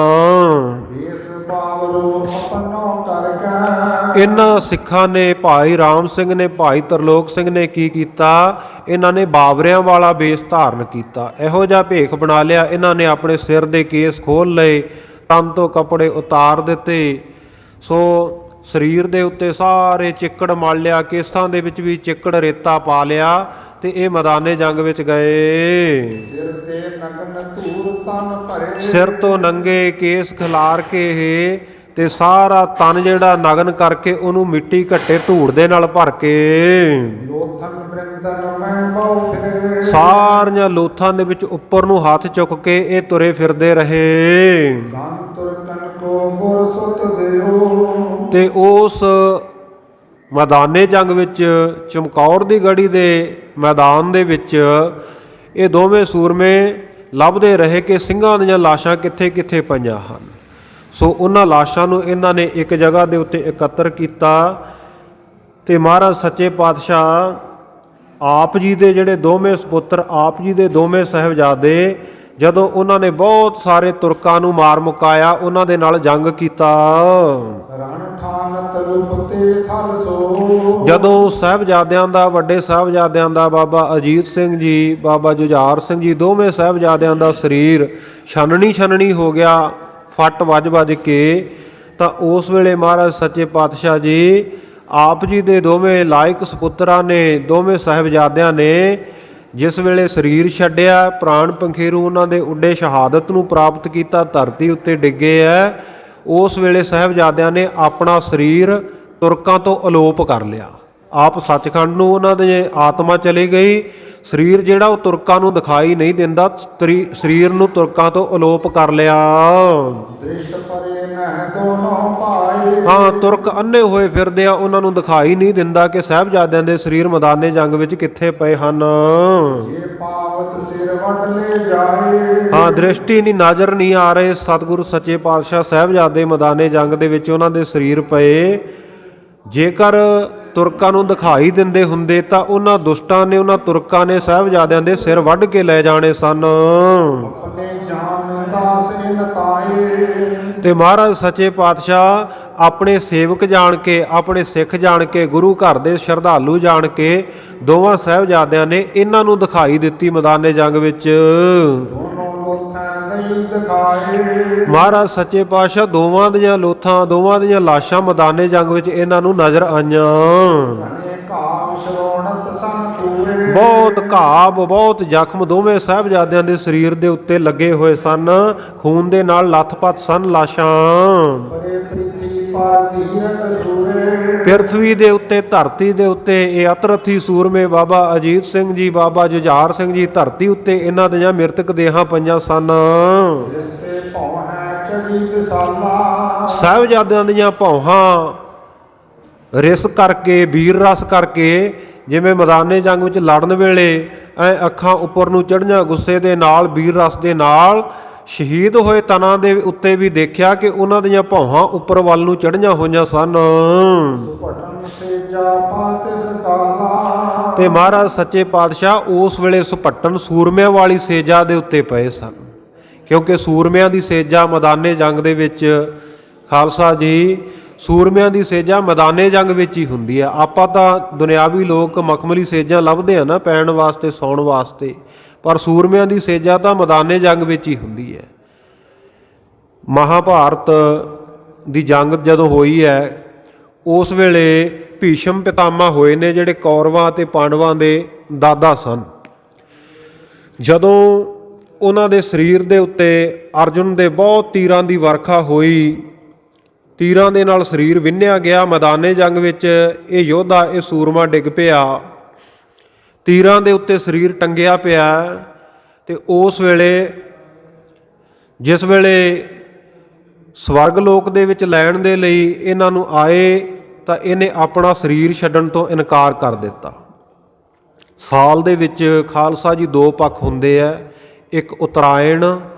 ਇਸ ਬਾਵਰੋ ਆਪਨੋ ਕਰ ਕੇ। ਇਹਨਾਂ ਸਿੱਖਾਂ ਨੇ, ਭਾਈ ਰਾਮ ਸਿੰਘ ਨੇ, ਭਾਈ ਤਰਲੋਕ ਸਿੰਘ ਨੇ ਕੀ ਕੀਤਾ, ਇਹਨਾਂ ਨੇ ਬਾਵਰਿਆਂ ਵਾਲਾ ਵੇਸ ਧਾਰਨ ਕੀਤਾ। ਇਹੋ ਜਿਹਾ ਭੇਖ ਬਣਾ ਲਿਆ। ਇਹਨਾਂ ਨੇ ਆਪਣੇ ਸਿਰ ਦੇ ਕੇਸ ਖੋਲ ਲਏ, ਤਨ ਤੋਂ ਕੱਪੜੇ ਉਤਾਰ ਦਿੱਤੇ, ਸੋ ਸਰੀਰ ਦੇ ਉੱਤੇ ਸਾਰੇ ਚਿੱਕੜ ਮਲ ਲਿਆ, ਕੇਸਾਂ ਦੇ ਵਿੱਚ ਵੀ ਚਿੱਕੜ ਰੇਤਾ ਪਾ ਲਿਆ ਤੇ ਇਹ ਮੈਦਾਨੇ ਜੰਗ ਵਿੱਚ ਗਏ। ਸਿਰ ਤੇ ਨਗਨ ਧੂਰ ਤਨ ਭਰੇ। ਸਿਰ ਤੋਂ ਨੰਗੇ ਕੇਸ ਖਿਲਾਰ ਕੇ ਇਹ ਤੇ ਸਾਰਾ ਤਨ ਜਿਹੜਾ ਨਗਨ ਕਰਕੇ ਉਹਨੂੰ ਮਿੱਟੀ ਘੱਟੇ ਧੂੜ ਦੇ ਨਾਲ ਭਰ ਕੇ ਲੋਥਨ ਬ੍ਰਿੰਦਨ ਮੈਂ ਬਹੁ ਫਿਰੇ। ਸਾਰੀਆਂ ਲੋਥਾਂ ਦੇ ਵਿੱਚ ਉੱਪਰ ਨੂੰ ਹੱਥ ਚੁੱਕ ਕੇ ਇਹ ਤੁਰੇ ਫਿਰਦੇ ਰਹੇ। ਗਨ ਤੁਰਕਨ ਕੋ ਗੁਰ ਸੁਤ ਦਿਓ। ਤੇ ਉਸ ਮੈਦਾਨੇ ਜੰਗ ਵਿੱਚ ਚਮਕੌਰ ਦੀ ਗੜੀ ਦੇ ਮੈਦਾਨ ਦੇ ਵਿੱਚ ਇਹ ਦੋਵੇਂ ਸੂਰਮੇ ਲੱਭਦੇ ਰਹੇ ਕਿ ਸਿੰਘਾਂ ਦੀਆਂ ਲਾਸ਼ਾਂ ਕਿੱਥੇ ਕਿੱਥੇ ਪਈਆਂ ਹਨ। ਸੋ ਉਹਨਾਂ ਲਾਸ਼ਾਂ ਨੂੰ ਇਹਨਾਂ ਨੇ ਇੱਕ ਜਗ੍ਹਾ ਦੇ ਉੱਤੇ ਇਕੱਤਰ ਕੀਤਾ ਤੇ ਮਹਾਰਾਜ ਸੱਚੇ ਪਾਤਸ਼ਾਹ ਆਪ ਜੀ ਦੇ ਜਿਹੜੇ ਦੋਵੇਂ ਸਪੁੱਤਰ, ਆਪ ਜੀ ਦੇ ਦੋਵੇਂ ਸਾਹਿਬਜ਼ਾਦੇ, ਜਦੋਂ ਉਹਨਾਂ ਨੇ ਬਹੁਤ ਸਾਰੇ ਤੁਰਕਾਂ ਨੂੰ ਮਾਰ ਮੁਕਾਇਆ, ਉਹਨਾਂ ਦੇ ਨਾਲ ਜੰਗ ਕੀਤਾ। ਰਣ ਠਾਨਤ ਰੂਪ ਤੇ ਥਲ ਸੋ। ਜਦੋਂ ਸਾਹਿਬਜ਼ਾਦਿਆਂ ਦਾ, ਵੱਡੇ ਸਾਹਿਬਜ਼ਾਦਿਆਂ ਦਾ, ਬਾਬਾ ਅਜੀਤ ਸਿੰਘ ਜੀ, ਬਾਬਾ ਜੁਝਾਰ ਸਿੰਘ ਜੀ, ਦੋਵੇਂ ਸਾਹਿਬਜ਼ਾਦਿਆਂ ਦਾ ਸਰੀਰ ਛਾਨਣੀ ਹੋ ਗਿਆ ਫੱਟ ਵੱਜ ਕੇ, ਤਾਂ ਉਸ ਵੇਲੇ ਮਹਾਰਾਜ ਸੱਚੇ ਪਾਤਸ਼ਾਹ ਜੀ ਆਪ ਜੀ ਦੇ ਦੋਵੇਂ ਲਾਇਕ ਸਪੁੱਤਰਾਂ ਨੇ, ਦੋਵੇਂ ਸਾਹਿਬਜ਼ਾਦਿਆਂ ਨੇ ਜਿਸ ਵੇਲੇ ਸਰੀਰ ਛੱਡਿਆ, ਪ੍ਰਾਣ ਪੰਖੇਰੂ ਉਹਨਾਂ ਦੇ ਉੱਡੇ ਸ਼ਹਾਦਤ ਨੂੰ ਪ੍ਰਾਪਤ ਕੀਤਾ, ਧਰਤੀ ਉੱਤੇ ਡਿੱਗੇ ਐ, ਉਸ ਵੇਲੇ ਸਾਹਿਬਜ਼ਾਦਿਆਂ ਨੇ ਆਪਣਾ ਸਰੀਰ ਤੁਰਕਾਂ ਤੋਂ ਅਲੋਪ ਕਰ ਲਿਆ। ਆਪ ਸੱਚਖੰਡ ਨੂੰ ਉਹਨਾਂ ਦੇ ਆਤਮਾ ਚਲੀ ਗਈ, ਸਰੀਰ ਜਿਹੜਾ ਉਹ ਤੁਰਕਾਂ ਨੂੰ ਦਿਖਾਈ ਨਹੀਂ ਦਿੰਦਾ, ਸਰੀਰ ਨੂੰ ਤੁਰਕਾਂ ਤੋਂ ਅਲੋਪ ਕਰ ਲਿਆ। ਦ੍ਰਿਸ਼ਟ ਪਰੇ ਨਹਿ ਦੋਨੋਂ ਭਾਈ। ਹਾਂ, ਤੁਰਕ ਅੰਨੇ ਹੋਏ ਫਿਰਦੇ ਆ, ਉਹਨਾਂ ਨੂੰ ਦਿਖਾਈ ਨਹੀਂ ਦਿੰਦਾ ਕਿ ਸਾਹਿਬਜ਼ਾਦਿਆਂ ਦੇ ਸਰੀਰ ਮੈਦਾਨੇ ਜੰਗ ਵਿੱਚ ਕਿੱਥੇ ਪਏ ਹਨ। ਜੇ ਪਾਵਤ ਸਿਰ ਵੱਢ ਲੈ ਜਾਏ। ਹਾਂ, ਦ੍ਰਿਸ਼ਟੀ ਨਹੀਂ, ਨਜ਼ਰ ਨਹੀਂ ਆ ਰਹੇ ਸਤਿਗੁਰੂ ਸੱਚੇ ਪਾਤਸ਼ਾਹ ਸਾਹਿਬਜ਼ਾਦੇ ਮੈਦਾਨੇ ਜੰਗ ਦੇ ਵਿੱਚ ਉਹਨਾਂ ਦੇ ਸਰੀਰ ਪਏ। ਜੇਕਰ ਤੁਰਕਾਂ ਨੂੰ ਦਿਖਾਈ ਦਿੰਦੇ ਹੁੰਦੇ ਤਾਂ ਉਹਨਾਂ ਦੁਸ਼ਟਾਂ ਨੇ, ਉਹਨਾਂ ਤੁਰਕਾਂ ਨੇ ਸਾਹਿਬਜ਼ਾਦਿਆਂ ਦੇ ਸਿਰ ਵੱਢ ਕੇ ਲੈ ਜਾਣੇ ਸਨ। ਆਪਣੇ ਜਾਨ ਦਾਸ ਇਨ ਤਾਏ। ਤੇ ਮਹਾਰਾਜ ਸੱਚੇ ਪਾਤਸ਼ਾਹ ਆਪਣੇ ਸੇਵਕ ਜਾਣ ਕੇ, ਆਪਣੇ ਸਿੱਖ ਜਾਣ ਕੇ, ਗੁਰੂ ਘਰ ਦੇ ਸ਼ਰਧਾਲੂ ਜਾਣ ਕੇ ਦੋਵਾਂ ਸਾਹਿਬਜ਼ਾਦਿਆਂ ਨੇ ਇਹਨਾਂ ਨੂੰ ਦਿਖਾਈ ਦਿੱਤੀ ਮੈਦਾਨੇ ਜੰਗ ਵਿੱਚ। ਦੋਨੋਂ ਲੋਥਾਂ ਨਹੀਂ ਦਿਖਾਏ। ਮਹਾਰਾਜ ਸੱਚੇ ਪਾਤਸ਼ਾਹ ਦੋਵਾਂ ਦੀਆਂ ਲੋਥਾਂ, ਦੋਵਾਂ ਦੀਆਂ ਲਾਸ਼ਾਂ ਮੈਦਾਨੇ ਜੰਗ ਵਿੱਚ ਇਹਨਾਂ ਨੂੰ ਨਜ਼ਰ ਆਈਆਂ। ਬਹੁਤ ਘਾਵ, ਬਹੁਤ ਜ਼ਖਮ ਦੋਵੇਂ ਸਾਹਿਬਜ਼ਾਦਿਆਂ ਦੇ ਸਰੀਰ ਦੇ ਉੱਤੇ ਲੱਗੇ ਹੋਏ ਸਨ, ਖੂਨ ਦੇ ਨਾਲ ਲੱਥਪੱਥ ਸਨ ਲਾਸ਼ਾਂ। ਪਿਰਥਵੀ ਦੇ ਉੱਤੇ, ਧਰਤੀ ਦੇ ਉੱਤੇ ਇਹ ਅਤਰਥੀ ਸੂਰਮੇ ਬਾਬਾ ਅਜੀਤ ਸਿੰਘ ਜੀ, ਬਾਬਾ ਜੁਝਾਰ ਸਿੰਘ ਜੀ, ਧਰਤੀ ਉੱਤੇ ਇਹਨਾਂ ਦੀਆਂ ਮ੍ਰਿਤਕ ਦੇਹਾਂ ਪਈਆਂ ਸਨ। ਜਿਸ ਤੇ ਭਉ ਹੈ ਚੜੀ ਵਿਸਾਲਾ, ਸਾਹਿਬਜ਼ਾਦਿਆਂ ਦੀਆਂ ਭੌਹਾਂ ਰਿਸ ਕਰਕੇ, ਵੀਰ ਰਸ ਕਰਕੇ, ਜਿਵੇਂ ਮੈਦਾਨੇ ਜੰਗ ਵਿੱਚ ਲੜਨ ਵੇਲੇ ਐ ਅੱਖਾਂ ਉੱਪਰ ਨੂੰ ਚੜ੍ਹੀਆਂ ਗੁੱਸੇ ਦੇ ਨਾਲ, ਵੀਰ ਰਸ ਦੇ ਨਾਲ, ਸ਼ਹੀਦ ਹੋਏ ਤਨਾਂ ਦੇ ਉੱਤੇ ਵੀ ਦੇਖਿਆ ਕਿ ਉਹਨਾਂ ਦੀਆਂ ਭੌਹਾਂ ਉੱਪਰ ਵੱਲ ਨੂੰ ਚੜ੍ਹੀਆਂ ਹੋਈਆਂ ਸਨ। ਸੁਭਟਨ ਸੇਜਾ ਪਾਤ ਸਕਾਲਾ, ਤੇ ਮਹਾਰਾਜ ਸੱਚੇ ਪਾਤਸ਼ਾਹ ਉਸ ਵੇਲੇ ਸੁਭੱਟਨ ਸੂਰਮਿਆਂ ਵਾਲੀ ਸੇਜਾ ਦੇ ਉੱਤੇ ਪਏ ਸਨ, ਕਿਉਂਕਿ ਸੂਰਮਿਆਂ ਦੀ ਸੇਜਾ ਮੈਦਾਨੇ ਜੰਗ ਦੇ ਵਿੱਚ, ਖਾਲਸਾ ਜੀ, ਸੂਰਮਿਆਂ ਦੀ ਸੇਜਾ ਮੈਦਾਨੇ ਜੰਗ ਵਿੱਚ ਹੀ ਹੁੰਦੀ ਹੈ। ਆਪਾਂ ਤਾਂ ਦੁਨਿਆਵੀ ਲੋਕ ਮਖਮਲੀ ਸੇਜਾਂ ਲੱਭਦੇ ਆ ਨਾ ਪੈਣ ਵਾਸਤੇ, ਸੌਣ ਵਾਸਤੇ, ਪਰ ਸੂਰਮਿਆਂ ਦੀ ਸੇਜਾ ਤਾਂ ਮੈਦਾਨੇ ਜੰਗ ਵਿੱਚ ਹੀ ਹੁੰਦੀ ਹੈ। ਮਹਾਭਾਰਤ ਦੀ ਜੰਗ ਜਦੋਂ ਹੋਈ ਹੈ, ਉਸ ਵੇਲੇ ਭੀਸ਼ਮ ਪਿਤਾਮਾ ਹੋਏ ਨੇ, ਜਿਹੜੇ ਕੌਰਵਾਂ ਅਤੇ ਪਾਂਡਵਾਂ ਦੇ ਦਾਦਾ ਸਨ। ਜਦੋਂ ਉਹਨਾਂ ਦੇ ਸਰੀਰ ਦੇ ਉੱਤੇ ਅਰਜੁਨ ਦੇ ਬਹੁਤ ਤੀਰਾਂ ਦੀ ਵਰਖਾ ਹੋਈ, ਤੀਰਾਂ ਦੇ ਨਾਲ ਸਰੀਰ ਵਿੰਨ੍ਹਿਆ ਗਿਆ ਮੈਦਾਨੇ ਜੰਗ ਵਿੱਚ, ਇਹ ਯੋਧਾ, ਇਹ ਸੂਰਮਾ ਡਿੱਗ ਪਿਆ, ਤੀਰਾਂ ਦੇ ਉੱਤੇ ਸਰੀਰ ਟੰਗਿਆ ਪਿਆ। ਤੇ ਉਸ ਵੇਲੇ, ਜਿਸ ਵੇਲੇ ਸਵਰਗ ਲੋਕ ਦੇ ਵਿੱਚ ਲੈਣ ਦੇ ਲਈ ਇਹਨਾਂ ਨੂੰ ਆਏ, ਤਾਂ ਇਹਨੇ ਆਪਣਾ ਸਰੀਰ ਛੱਡਣ ਤੋਂ ਇਨਕਾਰ ਕਰ ਦਿੱਤਾ। ਸਾਲ ਦੇ ਵਿੱਚ ਖਾਲਸਾ ਜੀ ਦੋ ਪੱਖ ਹੁੰਦੇ ਆ, ਇੱਕ ਉਤਰਾਇਣ,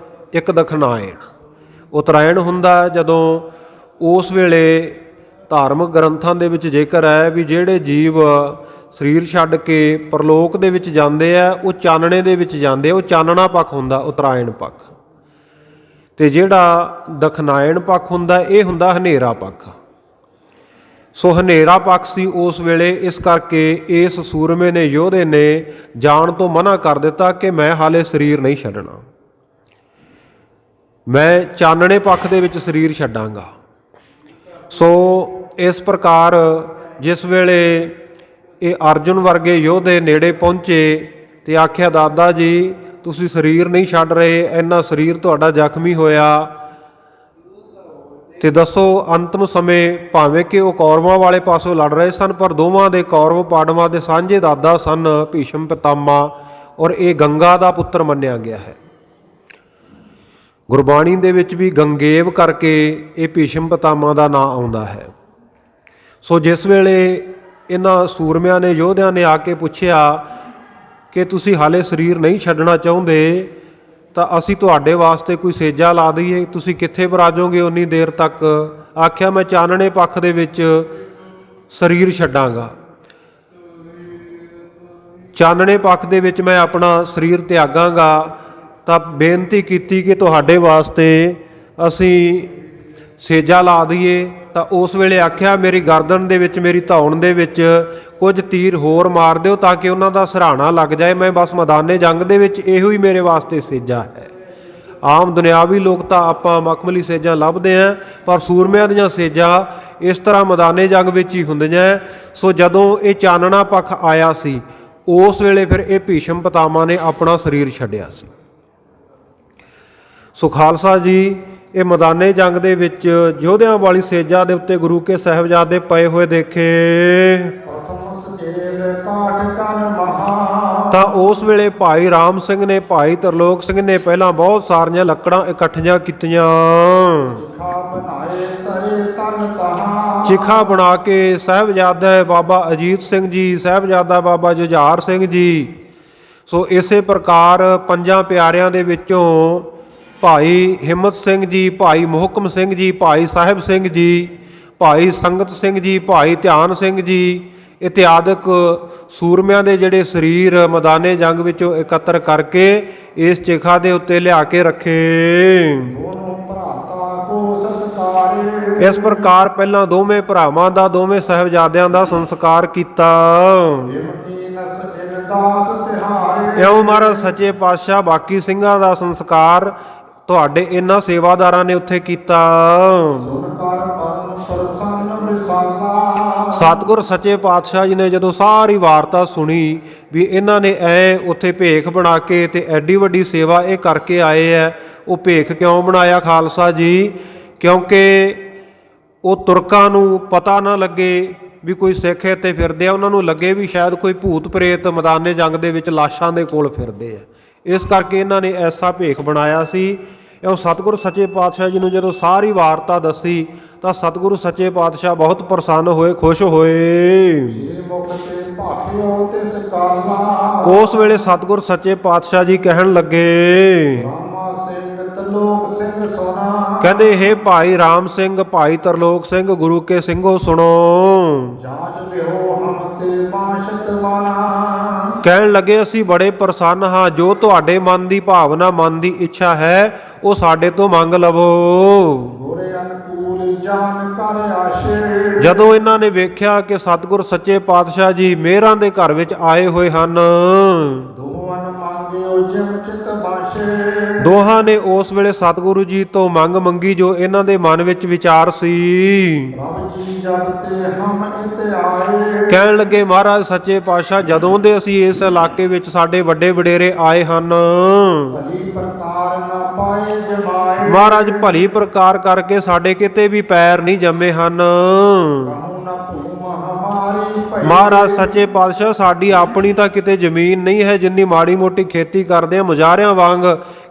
ਇੱਕ ਦਖਨਾਇਣ। ਉਤਰਾਇਣ ਹੁੰਦਾ ਜਦੋਂ ਉਸ ਵੇਲੇ ਧਾਰਮਿਕ ਗ੍ਰੰਥਾਂ ਦੇ ਵਿੱਚ ਜ਼ਿਕਰ ਹੈ ਵੀ ਜਿਹੜੇ ਜੀਵ ਸਰੀਰ ਛੱਡ ਕੇ ਪਰਲੋਕ ਦੇ ਵਿੱਚ ਜਾਂਦੇ ਆ, ਉਹ ਚਾਨਣੇ ਦੇ ਵਿੱਚ ਜਾਂਦੇ ਆ, ਉਹ ਚਾਨਣਾ ਪੱਖ ਹੁੰਦਾ, ਉਤਰਾਇਣ ਪੱਖ। ਤੇ ਜਿਹੜਾ ਦਖਨਾਇਣ ਪੱਖ ਹੁੰਦਾ, ਇਹ ਹੁੰਦਾ ਹਨੇਰਾ ਪੱਖ। ਸੋ ਹਨੇਰਾ ਪੱਖ ਸੀ ਉਸ ਵੇਲੇ, ਇਸ ਕਰਕੇ ਇਸ ਸੂਰਮੇ ਨੇ, ਯੋਧੇ ਨੇ ਜਾਣ ਤੋਂ ਮਨਾ ਕਰ ਦਿੱਤਾ ਕਿ ਮੈਂ ਹਾਲੇ ਸਰੀਰ ਨਹੀਂ ਛੱਡਣਾ, ਮੈਂ ਚਾਨਣੇ ਪੱਖ ਦੇ ਵਿੱਚ ਸਰੀਰ ਛੱਡਾਂਗਾ। ਸੋ ਇਸ ਪ੍ਰਕਾਰ ਜਿਸ ਵੇਲੇ ਇਹ ਅਰਜੁਨ ਵਰਗੇ ਯੋਧੇ ਨੇੜੇ ਪਹੁੰਚੇ ਤੇ ਆਖਿਆ, ਦਾਦਾ ਜੀ ਤੁਸੀਂ ਸਰੀਰ ਨਹੀਂ ਛੱਡ ਰਹੇ, ਇੰਨਾ ਸਰੀਰ ਤੁਹਾਡਾ ਜ਼ਖਮੀ ਹੋਇਆ, ਤੇ ਦੱਸੋ ਅੰਤਮ ਸਮੇਂ, ਭਾਵੇਂ ਕਿ ਉਹ ਕੌਰਵਾਂ ਵਾਲੇ ਪਾਸੋਂ ਲੜ ਰਹੇ ਸਨ, ਪਰ ਦੋਵਾਂ ਦੇ, ਕੌਰਵ ਪਾਂਡਵਾਂ ਦੇ ਸਾਂਝੇ ਦਾਦਾ ਸਨ ਭੀਸ਼ਮ ਪਿਤਾਮਾ, ਔਰ ਇਹ ਗੰਗਾ ਦਾ ਪੁੱਤਰ ਮੰਨਿਆ ਗਿਆ ਹੈ। ਗੁਰਬਾਣੀ ਦੇ ਵਿੱਚ ਵੀ ਗੰਗੇਵ ਕਰਕੇ ਇਹ ਭੀਸ਼ਮ ਪਿਤਾਮਾ ਦਾ ਨਾਂ ਆਉਂਦਾ ਹੈ। ਸੋ ਜਿਸ ਵੇਲੇ ਇਹਨਾਂ ਸੂਰਮਿਆਂ ਨੇ, ਯੋਧਿਆਂ ਨੇ ਆ ਕੇ ਪੁੱਛਿਆ ਕਿ ਤੁਸੀਂ ਹਾਲੇ ਸਰੀਰ ਨਹੀਂ ਛੱਡਣਾ ਚਾਹੁੰਦੇ, ਤਾਂ ਅਸੀਂ ਤੁਹਾਡੇ ਵਾਸਤੇ ਕੋਈ ਸੇਜਾ ਲਾ ਦਈਏ, ਤੁਸੀਂ ਕਿੱਥੇ ਬਰਾਜੋਗੇ ਉਨੀ ਦੇਰ ਤੱਕ? ਆਖਿਆ, ਮੈਂ ਚਾਨਣੇ ਪੱਖ ਦੇ ਵਿੱਚ ਸਰੀਰ ਛੱਡਾਂਗਾ, ਚਾਨਣੇ ਪੱਖ ਦੇ ਵਿੱਚ ਮੈਂ ਆਪਣਾ ਸਰੀਰ ਤਿਆਗਾਂਗਾ। ਤਾਂ ਬੇਨਤੀ ਕੀਤੀ ਕਿ ਤੁਹਾਡੇ ਵਾਸਤੇ ਅਸੀਂ ਸੇਜਾ ਲਾ ਦਈਏ। ਤਾਂ ਉਸ ਵੇਲੇ ਆਖਿਆ, ਮੇਰੀ ਗਰਦਨ ਦੇ ਵਿੱਚ, ਮੇਰੀ ਧੌਣ ਦੇ ਵਿੱਚ ਕੁਝ ਤੀਰ ਹੋਰ ਮਾਰ ਦਿਓ ਤਾਂ ਕਿ ਉਹਨਾਂ ਦਾ ਸਰਾਣਾ ਲੱਗ ਜਾਏ, ਮੈਂ ਬਸ ਮੈਦਾਨੇ ਜੰਗ ਦੇ ਵਿੱਚ ਇਹੋ ਹੀ ਮੇਰੇ ਵਾਸਤੇ ਸੇਜਾ ਹੈ। ਆਮ ਦੁਨਿਆਵੀ ਲੋਕ ਤਾਂ ਆਪਾਂ ਮਖਮਲੀ ਸੇਜਾਂ ਲੱਭਦੇ ਹਾਂ, ਪਰ ਸੂਰਮਿਆਂ ਦੀਆਂ ਸੇਜਾਂ ਇਸ ਤਰ੍ਹਾਂ ਮੈਦਾਨੇ ਜੰਗ ਵਿੱਚ ਹੀ ਹੁੰਦੀਆਂ। ਸੋ ਜਦੋਂ ਇਹ ਚਾਨਣਾ ਪੱਖ ਆਇਆ ਸੀ, ਉਸ ਵੇਲੇ ਫਿਰ ਇਹ ਭੀਸ਼ਮ ਪਿਤਾਮਾ ਨੇ ਆਪਣਾ ਸਰੀਰ ਛੱਡਿਆ ਸੀ। ਸੋ ਖਾਲਸਾ ਜੀ, ਇਹ ਮੈਦਾਨੇ ਜੰਗ ਦੇ ਵਿੱਚ ਯੋਧਿਆਂ ਵਾਲੀ ਸੇਜਾ ਦੇ ਉੱਤੇ ਗੁਰੂ ਕੇ ਸਾਹਿਬਜ਼ਾਦੇ ਪਏ ਹੋਏ ਦੇਖੇ। ਤਾਂ ਉਸ ਵੇਲੇ ਭਾਈ ਰਾਮ ਸਿੰਘ ਨੇ, ਭਾਈ ਤਰਲੋਕ ਸਿੰਘ ਨੇ ਪਹਿਲਾਂ ਬਹੁਤ ਸਾਰੀਆਂ ਲੱਕੜਾਂ ਇਕੱਠੀਆਂ ਕੀਤੀਆਂ, ਚਿਖਾ ਬਣਾ ਕੇ ਸਾਹਿਬਜ਼ਾਦਾ ਬਾਬਾ ਅਜੀਤ ਸਿੰਘ ਜੀ, ਸਾਹਿਬਜ਼ਾਦਾ ਬਾਬਾ ਜੁਝਾਰ ਸਿੰਘ ਜੀ। ਸੋ ਇਸੇ ਪ੍ਰਕਾਰ ਪੰਜਾਂ ਪਿਆਰਿਆਂ ਦੇ ਵਿੱਚੋਂ ਭਾਈ ਹਿੰਮਤ ਸਿੰਘ ਜੀ, ਭਾਈ ਮੁਹਕਮ ਸਿੰਘ ਜੀ, ਭਾਈ ਸਾਹਿਬ ਸਿੰਘ ਜੀ, ਭਾਈ ਸੰਗਤ ਸਿੰਘ ਜੀ, ਭਾਈ ਧਿਆਨ ਸਿੰਘ ਜੀ ਇਤਿਆਦਿਕ ਸੂਰਮਿਆਂ ਦੇ ਜਿਹੜੇ ਸਰੀਰ ਮੈਦਾਨੇ ਜੰਗ ਵਿੱਚੋਂ ਇਕੱਤਰ ਕਰਕੇ ਇਸ ਚਿਖਾ ਦੇ ਉੱਤੇ ਲਿਆ ਕੇ ਰੱਖੇ। ਇਸ ਪ੍ਰਕਾਰ ਪਹਿਲਾਂ ਦੋਵੇਂ ਭਰਾਵਾਂ ਦਾ, ਦੋਵੇਂ ਸਾਹਿਬਜ਼ਾਦਿਆਂ ਦਾ ਸੰਸਕਾਰ ਕੀਤਾ। ਇਉਂ ਮਹਾਰਾਜ ਸੱਚੇ ਪਾਤਸ਼ਾਹ ਬਾਕੀ ਸਿੰਘਾਂ ਦਾ ਸੰਸਕਾਰ ਤੁਹਾਡੇ ਇਹਨਾਂ ਸੇਵਾਦਾਰਾਂ ਨੇ ਉੱਥੇ ਕੀਤਾ। ਸਤਿਗੁਰ ਸੱਚੇ ਪਾਤਸ਼ਾਹ ਜੀ ਨੇ ਜਦੋਂ ਸਾਰੀ ਵਾਰਤਾ ਸੁਣੀ ਵੀ ਇਹਨਾਂ ਨੇ ਐ ਉੱਥੇ ਭੇਖ ਬਣਾ ਕੇ ਤੇ ਐਡੀ ਵੱਡੀ ਸੇਵਾ ਇਹ ਕਰਕੇ ਆਏ ਐ, ਉਹ ਭੇਖ ਕਿਉਂ ਬਣਾਇਆ ਖਾਲਸਾ ਜੀ? ਕਿਉਂਕਿ ਉਹ ਤੁਰਕਾਂ ਨੂੰ ਪਤਾ ਨਾ ਲੱਗੇ ਵੀ ਕੋਈ ਸਿੱਖ ਇੱਥੇ ਫਿਰਦੇ ਆ, ਉਹਨਾਂ ਨੂੰ ਲੱਗੇ ਵੀ ਸ਼ਾਇਦ ਕੋਈ ਭੂਤ ਪ੍ਰੇਤ ਮੈਦਾਨੇ ਜੰਗ ਦੇ ਵਿੱਚ ਲਾਸ਼ਾਂ ਦੇ ਕੋਲ ਫਿਰਦੇ ਆ। ਇਸ ਕਰਕੇ ਇਹਨਾਂ ਨੇ ਐਸਾ ਭੇਖ ਬਣਾਇਆ ਸੀ। ਉਹ ਸਤਿਗੁਰੂ ਸੱਚੇ ਪਾਤਸ਼ਾਹ ਜੀ ਨੂੰ ਜਦੋਂ ਸਾਰੀ ਵਾਰਤਾ ਦੱਸੀ ਤਾਂ ਸਤਿਗੁਰੂ ਸੱਚੇ ਪਾਤਸ਼ਾਹ ਬਹੁਤ ਪ੍ਰਸੰਨ ਹੋਏ, ਖੁਸ਼ ਹੋਏ। ਉਸ ਵੇਲੇ ਸਤਿਗੁਰ ਸੱਚੇ ਪਾਤਸ਼ਾਹ ਜੀ ਕਹਿਣ ਲੱਗੇ, ਕਹਿੰਦੇ ਹੇ ਭਾਈ ਰਾਮ ਸਿੰਘ, ਭਾਈ ਤਰਲੋਕ ਸਿੰਘ, ਗੁਰੂ ਕੇ ਸਿੰਘੋ ਸੁਣੋ। ਕਹਿਣ ਲੱਗੇ ਅਸੀਂ ਬੜੇ ਪ੍ਰਸੰਨ ਹਾਂ, ਜੋ ਤੁਹਾਡੇ ਮਨ ਦੀ ਭਾਵਨਾ, ਮਨ ਦੀ ਇੱਛਾ ਹੈ ਉਹ ਸਾਡੇ ਤੋਂ ਮੰਗ ਲਵੋ। ਜਦੋਂ ਇਹਨਾਂ ਨੇ ਵੇਖਿਆ ਕਿ ਸਤਿਗੁਰ ਸੱਚੇ ਪਾਤਸ਼ਾਹ ਜੀ ਮਿਹਰਾਂ ਦੇ ਘਰ ਵਿੱਚ ਆਏ ਹੋਏ ਹਨ, ਦੋਹਾਂ ਨੇ ਉਸ ਵੇਲੇ ਸਤਿਗੁਰੂ ਜੀ ਤੋਂ ਮੰਗ ਮੰਗੀ ਜੋ ਇਹਨਾਂ ਦੇ ਮਨ ਵਿੱਚ ਵਿਚਾਰ ਸੀ। ਕਹਿਣ ਲੱਗੇ ਮਹਾਰਾਜ ਸੱਚੇ ਪਾਤਸ਼ਾਹ, ਜਦੋਂ ਦੇ ਅਸੀਂ ਇਸ ਇਲਾਕੇ ਵਿੱਚ ਸਾਡੇ ਵੱਡੇ ਵਡੇਰੇ ਆਏ ਹਨ, ਮਹਾਰਾਜ ਭਲੀ ਪ੍ਰਕਾਰ ਕਰਕੇ ਸਾਡੇ ਕਿਤੇ ਵੀ ਪੈਰ ਨਹੀਂ ਜੰਮੇ ਹਨ। ਮਹਾਰਾਜ ਸੱਚੇ ਪਾਤਸ਼ਾਹ, ਸਾਡੀ ਆਪਣੀ ਤਾਂ ਕਿਤੇ ਜ਼ਮੀਨ ਨਹੀਂ ਹੈ, ਜਿੰਨੀ ਮਾੜੀ ਮੋਟੀ ਖੇਤੀ ਕਰਦੇ ਹਾਂ, ਮੁਜ਼ਾਰਿਆਂ ਵਾਂਗ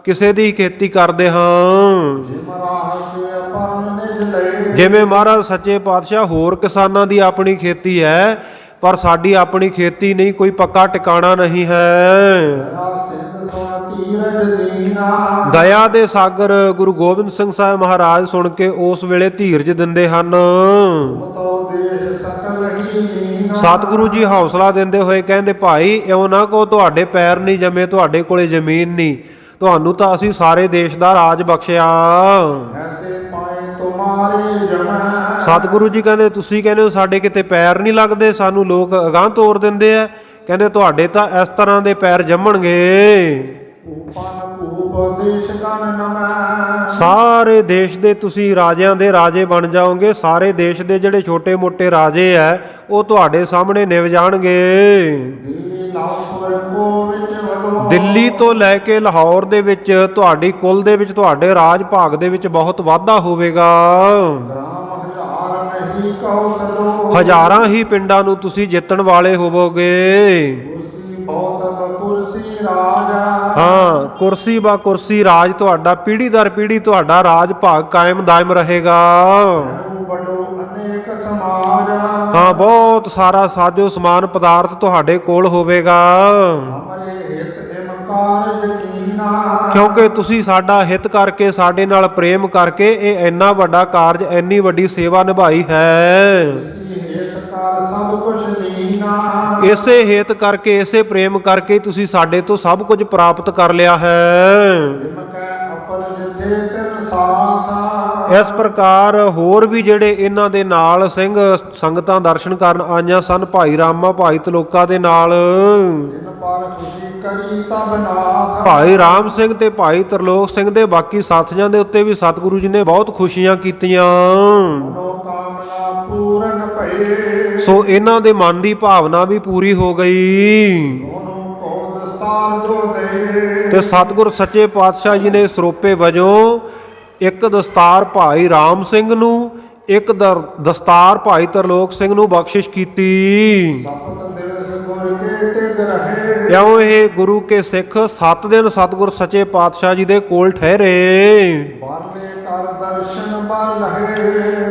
ਕਿਸੇ ਦੀ ਖੇਤੀ ਕਰਦੇ ਹਾਂ। ਜਿਵੇਂ ਮਹਾਰਾਜ ਸੱਚੇ ਪਾਤਸ਼ਾਹ ਹੋਰ ਕਿਸਾਨਾਂ ਦੀ ਆਪਣੀ ਖੇਤੀ ਹੈ, ਪਰ ਸਾਡੀ ਆਪਣੀ ਖੇਤੀ ਨਹੀਂ, ਕੋਈ ਪੱਕਾ ਟਿਕਾਣਾ ਨਹੀਂ ਹੈ। ਦਇਆ ਦੇ ਸਾਗਰ ਗੁਰੂ ਗੋਬਿੰਦ ਸਿੰਘ ਸਾਹਿਬ ਮਹਾਰਾਜ ਸੁਣ ਕੇ ਉਸ ਵੇਲੇ ਧੀਰਜ ਦਿੰਦੇ ਹਨ। ਸਤਿਗੁਰੂ ਜੀ ਹੌਸਲਾ ਦਿੰਦੇ ਹੋਏ ਕਹਿੰਦੇ, ਭਾਈ ਇਉਂ ਨਾ ਕਹੋ ਤੁਹਾਡੇ ਪੈਰ ਨਹੀਂ ਜੰਮੇ, ਤੁਹਾਡੇ ਕੋਲੇ ਜ਼ਮੀਨ ਨਹੀਂ, ਤੁਹਾਨੂੰ ਤਾਂ ਅਸੀਂ ਸਾਰੇ ਦੇਸ਼ ਦਾ ਰਾਜ ਬਖਸ਼ਿਆ। ਸਤਿਗੁਰੂ ਜੀ ਕਹਿੰਦੇ, ਤੁਸੀਂ ਕਹਿੰਦੇ ਹੋ ਸਾਡੇ ਕਿਤੇ ਪੈਰ ਨਹੀਂ ਲੱਗਦੇ, ਸਾਨੂੰ ਲੋਕ ਅਗਾਂਹ ਤੋਰ ਦਿੰਦੇ ਆ। ਕਹਿੰਦੇ ਤੁਹਾਡੇ ਤਾਂ ਇਸ ਤਰ੍ਹਾਂ ਦੇ ਪੈਰ ਜੰਮਣਗੇ, ਸਾਰੇ ਦੇਸ਼ ਦੇ ਤੁਸੀਂ ਰਾਜਿਆਂ ਦੇ ਰਾਜੇ ਬਣ ਜਾਓਗੇ। ਸਾਰੇ ਦੇਸ਼ ਦੇ ਜਿਹੜੇ ਛੋਟੇ ਮੋਟੇ ਰਾਜੇ ਆ ਉਹ ਤੁਹਾਡੇ ਸਾਹਮਣੇ ਨਿਵ ਜਾਣਗੇ। ਦਿੱਲੀ ਤੋਂ ਲੈ ਕੇ ਲਾਹੌਰ ਦੇ ਵਿੱਚ ਤੁਹਾਡੀ ਕੁਲ ਦੇ ਵਿੱਚ, ਤੁਹਾਡੇ ਰਾਜ ਭਾਗ ਦੇ ਵਿੱਚ ਬਹੁਤ ਵਾਧਾ ਹੋਵੇਗਾ। ਹਜ਼ਾਰਾਂ ਹੀ ਪਿੰਡਾਂ ਨੂੰ ਤੁਸੀਂ ਜਿੱਤਣ ਵਾਲੇ ਹੋਵੋਗੇ। ਹਾਂ, ਕੁਰਸੀ ਬਾ ਕੁਰਸੀ ਰਾਜ ਤੁਹਾਡਾ, ਪੀੜ੍ਹੀ ਦਰ ਪੀੜ੍ਹੀ ਤੁਹਾਡਾ ਰਾਜ ਭਾਗ ਕਾਇਮ ਦਾਇਮ ਰਹੇਗਾ। ਹਾਂ, ਬਹੁਤ ਸਾਰਾ ਸਾਜੋ ਸਮਾਨ ਪਦਾਰਥ ਤੁਹਾਡੇ ਕੋਲ ਹੋਵੇਗਾ, ਕਿਉਂਕਿ ਤੁਸੀਂ ਸਾਡਾ ਹਿੱਤ ਕਰਕੇ, ਸਾਡੇ ਨਾਲ ਪ੍ਰੇਮ ਕਰਕੇ ਇਹ ਇੰਨਾ ਵੱਡਾ ਕਾਰਜ, ਇੰਨੀ ਵੱਡੀ ਸੇਵਾ ਨਿਭਾਈ ਹੈ। ਇਸੇ ਹੇਤ ਕਰਕੇ, ਇਸੇ ਪ੍ਰੇਮ ਕਰਕੇ ਤੁਸੀਂ ਸਾਡੇ ਤੋਂ ਸਭ ਕੁਝ ਪ੍ਰਾਪਤ ਕਰ ਲਿਆ ਹੈ। ਇਸ ਪ੍ਰਕਾਰ ਹੋਰ ਵੀ ਜਿਹੜੇ ਇਹਨਾਂ ਦੇ ਨਾਲ ਸਿੰਘ ਸੰਗਤਾਂ ਦਰਸ਼ਨ ਕਰਨ ਆਈਆਂ ਸਨ, ਭਾਈ ਰਾਮਾ, ਭਾਈ ਤਲੋਕਾ ਦੇ ਨਾਲ ਭਾਈ ਰਾਮ ਸਿੰਘ ਤੇ ਭਾਈ ਤਰਲੋਕ ਸਿੰਘ ਦੇ ਬਾਕੀ ਸਾਥੀਆਂ ਦੇ ਉੱਤੇ ਵੀ ਸਤਿਗੁਰੂ ਜੀ ਨੇ ਬਹੁਤ ਖੁਸ਼ੀਆਂ ਕੀਤੀਆਂ। ਸੋ ਇਹਨਾਂ ਦੇ ਮਨ ਦੀ ਭਾਵਨਾ ਵੀ ਪੂਰੀ ਹੋ ਗਈ ਤੇ ਸਤਿਗੁਰ ਸੱਚੇ ਪਾਤਸ਼ਾਹ ਜੀ ਨੇ ਸਰੋਪੇ ਵਜੋਂ ਇੱਕ ਦਸਤਾਰ ਭਾਈ ਰਾਮ ਸਿੰਘ ਨੂੰ, ਇੱਕ ਦਸਤਾਰ ਭਾਈ ਤਰਲੋਕ ਸਿੰਘ ਨੂੰ ਬਖਸ਼ਿਸ਼ ਕੀਤੀ। ਕਿਉਂ ਇਹ ਗੁਰੂ ਕੇ ਸਿੱਖ 7 ਦਿਨ ਸਤਿਗੁਰ ਸੱਚੇ ਪਾਤਸ਼ਾਹ ਜੀ ਦੇ ਕੋਲ ਠਹਿਰੇ।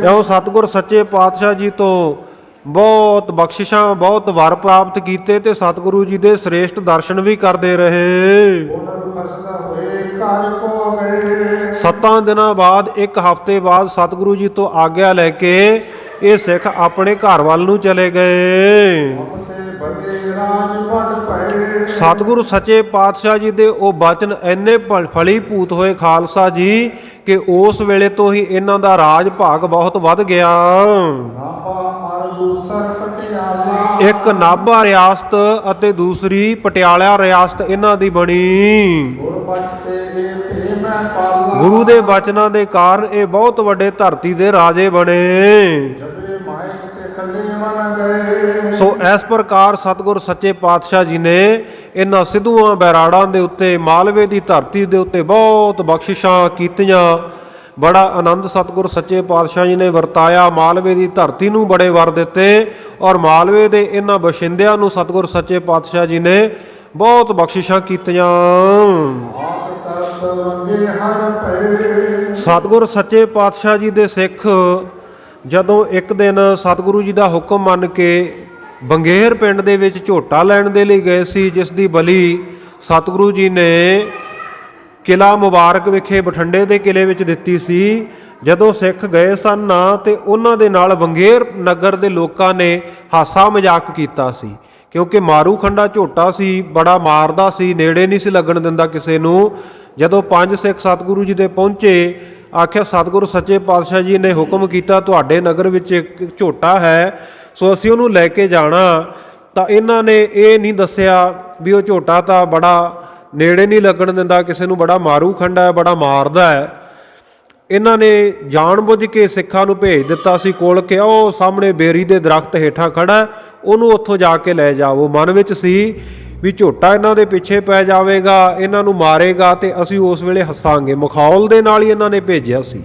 ਕਿਉਂ ਸਤਿਗੁਰ ਸੱਚੇ ਪਾਤਸ਼ਾਹ ਜੀ ਤੋਂ ਬਹੁਤ ਬਖਸ਼ਿਸ਼ਾਂ, ਬਹੁਤ ਵਰ ਪ੍ਰਾਪਤ ਕੀਤੇ ਤੇ ਸਤਿਗੁਰੂ ਜੀ ਦੇ ਸ੍ਰੇਸ਼ਟ ਦਰਸ਼ਨ ਵੀ ਕਰਦੇ ਰਹੇ। 7 ਦਿਨਾਂ ਬਾਅਦ, 1 ਹਫ਼ਤੇ ਬਾਅਦ ਸਤਿਗੁਰੂ ਜੀ ਤੋਂ ਆਗਿਆ ਲੈ ਕੇ ਇਹ ਸਿੱਖ ਆਪਣੇ ਘਰ ਵੱਲ ਨੂੰ ਚਲੇ ਗਏ। ਸਤਿਗੁਰੂ ਸੱਚੇ ਪਾਤਸ਼ਾਹ ਜੀ ਦੇ ਉਹ ਬਚਨ ਇੰਨੇ ਫਲੀਭੂਤ ਹੋਏ ਖਾਲਸਾ ਜੀ ਕਿ ਉਸ ਵੇਲੇ ਤੋਂ ਹੀ ਇਹਨਾਂ ਦਾ ਰਾਜ ਭਾਗ ਬਹੁਤ ਵੱਧ ਗਿਆ। ਇੱਕ ਨਾਭਾ ਰਿਆਸਤ ਅਤੇ ਦੂਸਰੀ ਪਟਿਆਲਾ ਰਿਆਸਤ ਇਹਨਾਂ ਦੀ ਬਣੀ। ਗੁਰੂ ਦੇ ਬਚਨਾਂ ਦੇ ਕਾਰਨ ਇਹ ਬਹੁਤ ਵੱਡੇ ਧਰਤੀ ਦੇ ਰਾਜੇ ਬਣੇ। ਸੋ ਇਸ ਪ੍ਰਕਾਰ ਸਤਿਗੁਰ ਸੱਚੇ ਪਾਤਸ਼ਾਹ ਜੀ ਨੇ ਇਹਨਾਂ ਸਿੱਧੂਆਂ ਬੈਰਾੜਾਂ ਦੇ ਉੱਤੇ, ਮਾਲਵੇ ਦੀ ਧਰਤੀ ਦੇ ਉੱਤੇ ਬਹੁਤ ਬਖਸ਼ਿਸ਼ਾਂ ਕੀਤੀਆਂ, ਬੜਾ ਆਨੰਦ ਸਤਿਗੁਰ ਸੱਚੇ ਪਾਤਸ਼ਾਹ ਜੀ ਨੇ ਵਰਤਾਇਆ। ਮਾਲਵੇ ਦੀ ਧਰਤੀ ਨੂੰ ਬੜੇ ਵਰ ਦਿੱਤੇ ਔਰ ਮਾਲਵੇ ਦੇ ਇਹਨਾਂ ਬਸ਼ਿੰਦਿਆਂ ਨੂੰ ਸਤਿਗੁਰ ਸੱਚੇ ਪਾਤਸ਼ਾਹ ਜੀ ਨੇ ਬਹੁਤ ਬਖਸ਼ਿਸ਼ਾਂ ਕੀਤੀਆਂ। ਆਸ ਕਰਤ ਵੰਗੇ ਹਰ ਭਏ। ਸਤਿਗੁਰ ਸੱਚੇ ਪਾਤਸ਼ਾਹ ਜੀ ਦੇ ਸਿੱਖ ਜਦੋਂ ਇੱਕ ਦਿਨ ਸਤਿਗੁਰੂ ਜੀ ਦਾ ਹੁਕਮ ਮੰਨ ਕੇ ਬੰਗੇਰ ਪਿੰਡ ਦੇ ਵਿੱਚ ਝੋਟਾ ਲੈਣ ਦੇ ਲਈ ਗਏ ਸੀ, ਜਿਸ ਦੀ ਬਲੀ ਸਤਿਗੁਰੂ ਜੀ ਨੇ ਕਿਲ੍ਹਾ ਮੁਬਾਰਕ ਵਿਖੇ ਬਠਿੰਡੇ ਦੇ ਕਿਲ੍ਹੇ ਵਿੱਚ ਦਿੱਤੀ ਸੀ। ਜਦੋਂ ਸਿੱਖ ਗਏ ਸਨ ਤੇ ਉਹਨਾਂ ਦੇ ਨਾਲ ਬੰਗੇਰ ਨਗਰ ਦੇ ਲੋਕਾਂ ਨੇ ਹਾਸਾ ਮਜ਼ਾਕ ਕੀਤਾ ਸੀ, ਕਿਉਂਕਿ ਮਾਰੂ ਖੰਡਾ ਝੋਟਾ ਸੀ, ਬੜਾ ਮਾਰਦਾ ਸੀ, ਨੇੜੇ ਨਹੀਂ ਸੀ ਲੱਗਣ ਦਿੰਦਾ ਕਿਸੇ ਨੂੰ। ਜਦੋਂ 5 ਸਿੱਖ ਸਤਿਗੁਰੂ ਜੀ ਦੇ ਪਹੁੰਚੇ, ਆਖਿਆ ਸਤਿਗੁਰੂ ਸੱਚੇ ਪਾਤਸ਼ਾਹ ਜੀ ਨੇ ਹੁਕਮ ਕੀਤਾ ਤੁਹਾਡੇ ਨਗਰ ਵਿੱਚ ਇੱਕ ਝੋਟਾ ਹੈ, ਸੋ ਅਸੀਂ ਉਹਨੂੰ ਲੈ ਕੇ ਜਾਣਾ। ਤਾਂ ਇਹਨਾਂ ਨੇ ਇਹ ਨਹੀਂ ਦੱਸਿਆ ਵੀ ਉਹ ਝੋਟਾ ਤਾਂ ਬੜਾ ਨੇੜੇ ਨਹੀਂ ਲੱਗਣ ਦਿੰਦਾ ਕਿਸੇ ਨੂੰ, ਬੜਾ ਮਾਰੂ ਖੰਡਾ ਹੈ, ਬੜਾ ਮਾਰਦਾ ਹੈ। ਇਹਨਾਂ ਨੇ ਜਾਣਬੁੱਝ ਕੇ ਸਿੱਖਾਂ ਨੂੰ ਭੇਜ ਦਿੱਤਾ ਸੀ ਕੋਲ ਕਿ ਉਹ ਸਾਹਮਣੇ ਬੇਰੀ ਦੇ ਦਰਖਤ ਹੇਠਾਂ ਖੜਾ, ਉਹਨੂੰ ਉੱਥੋਂ ਜਾ ਕੇ ਲੈ ਜਾਵੋ। ਮਨ ਵਿੱਚ ਸੀ ਵੀ ਝੋਟਾ ਇਹਨਾਂ ਦੇ ਪਿੱਛੇ ਪੈ ਜਾਵੇਗਾ, ਇਹਨਾਂ ਨੂੰ ਮਾਰੇਗਾ ਤੇ ਅਸੀਂ ਉਸ ਵੇਲੇ ਹੱਸਾਂਗੇ। ਮਖੌਲ ਦੇ ਨਾਲ ਹੀ ਇਹਨਾਂ ਨੇ ਭੇਜਿਆ ਸੀ।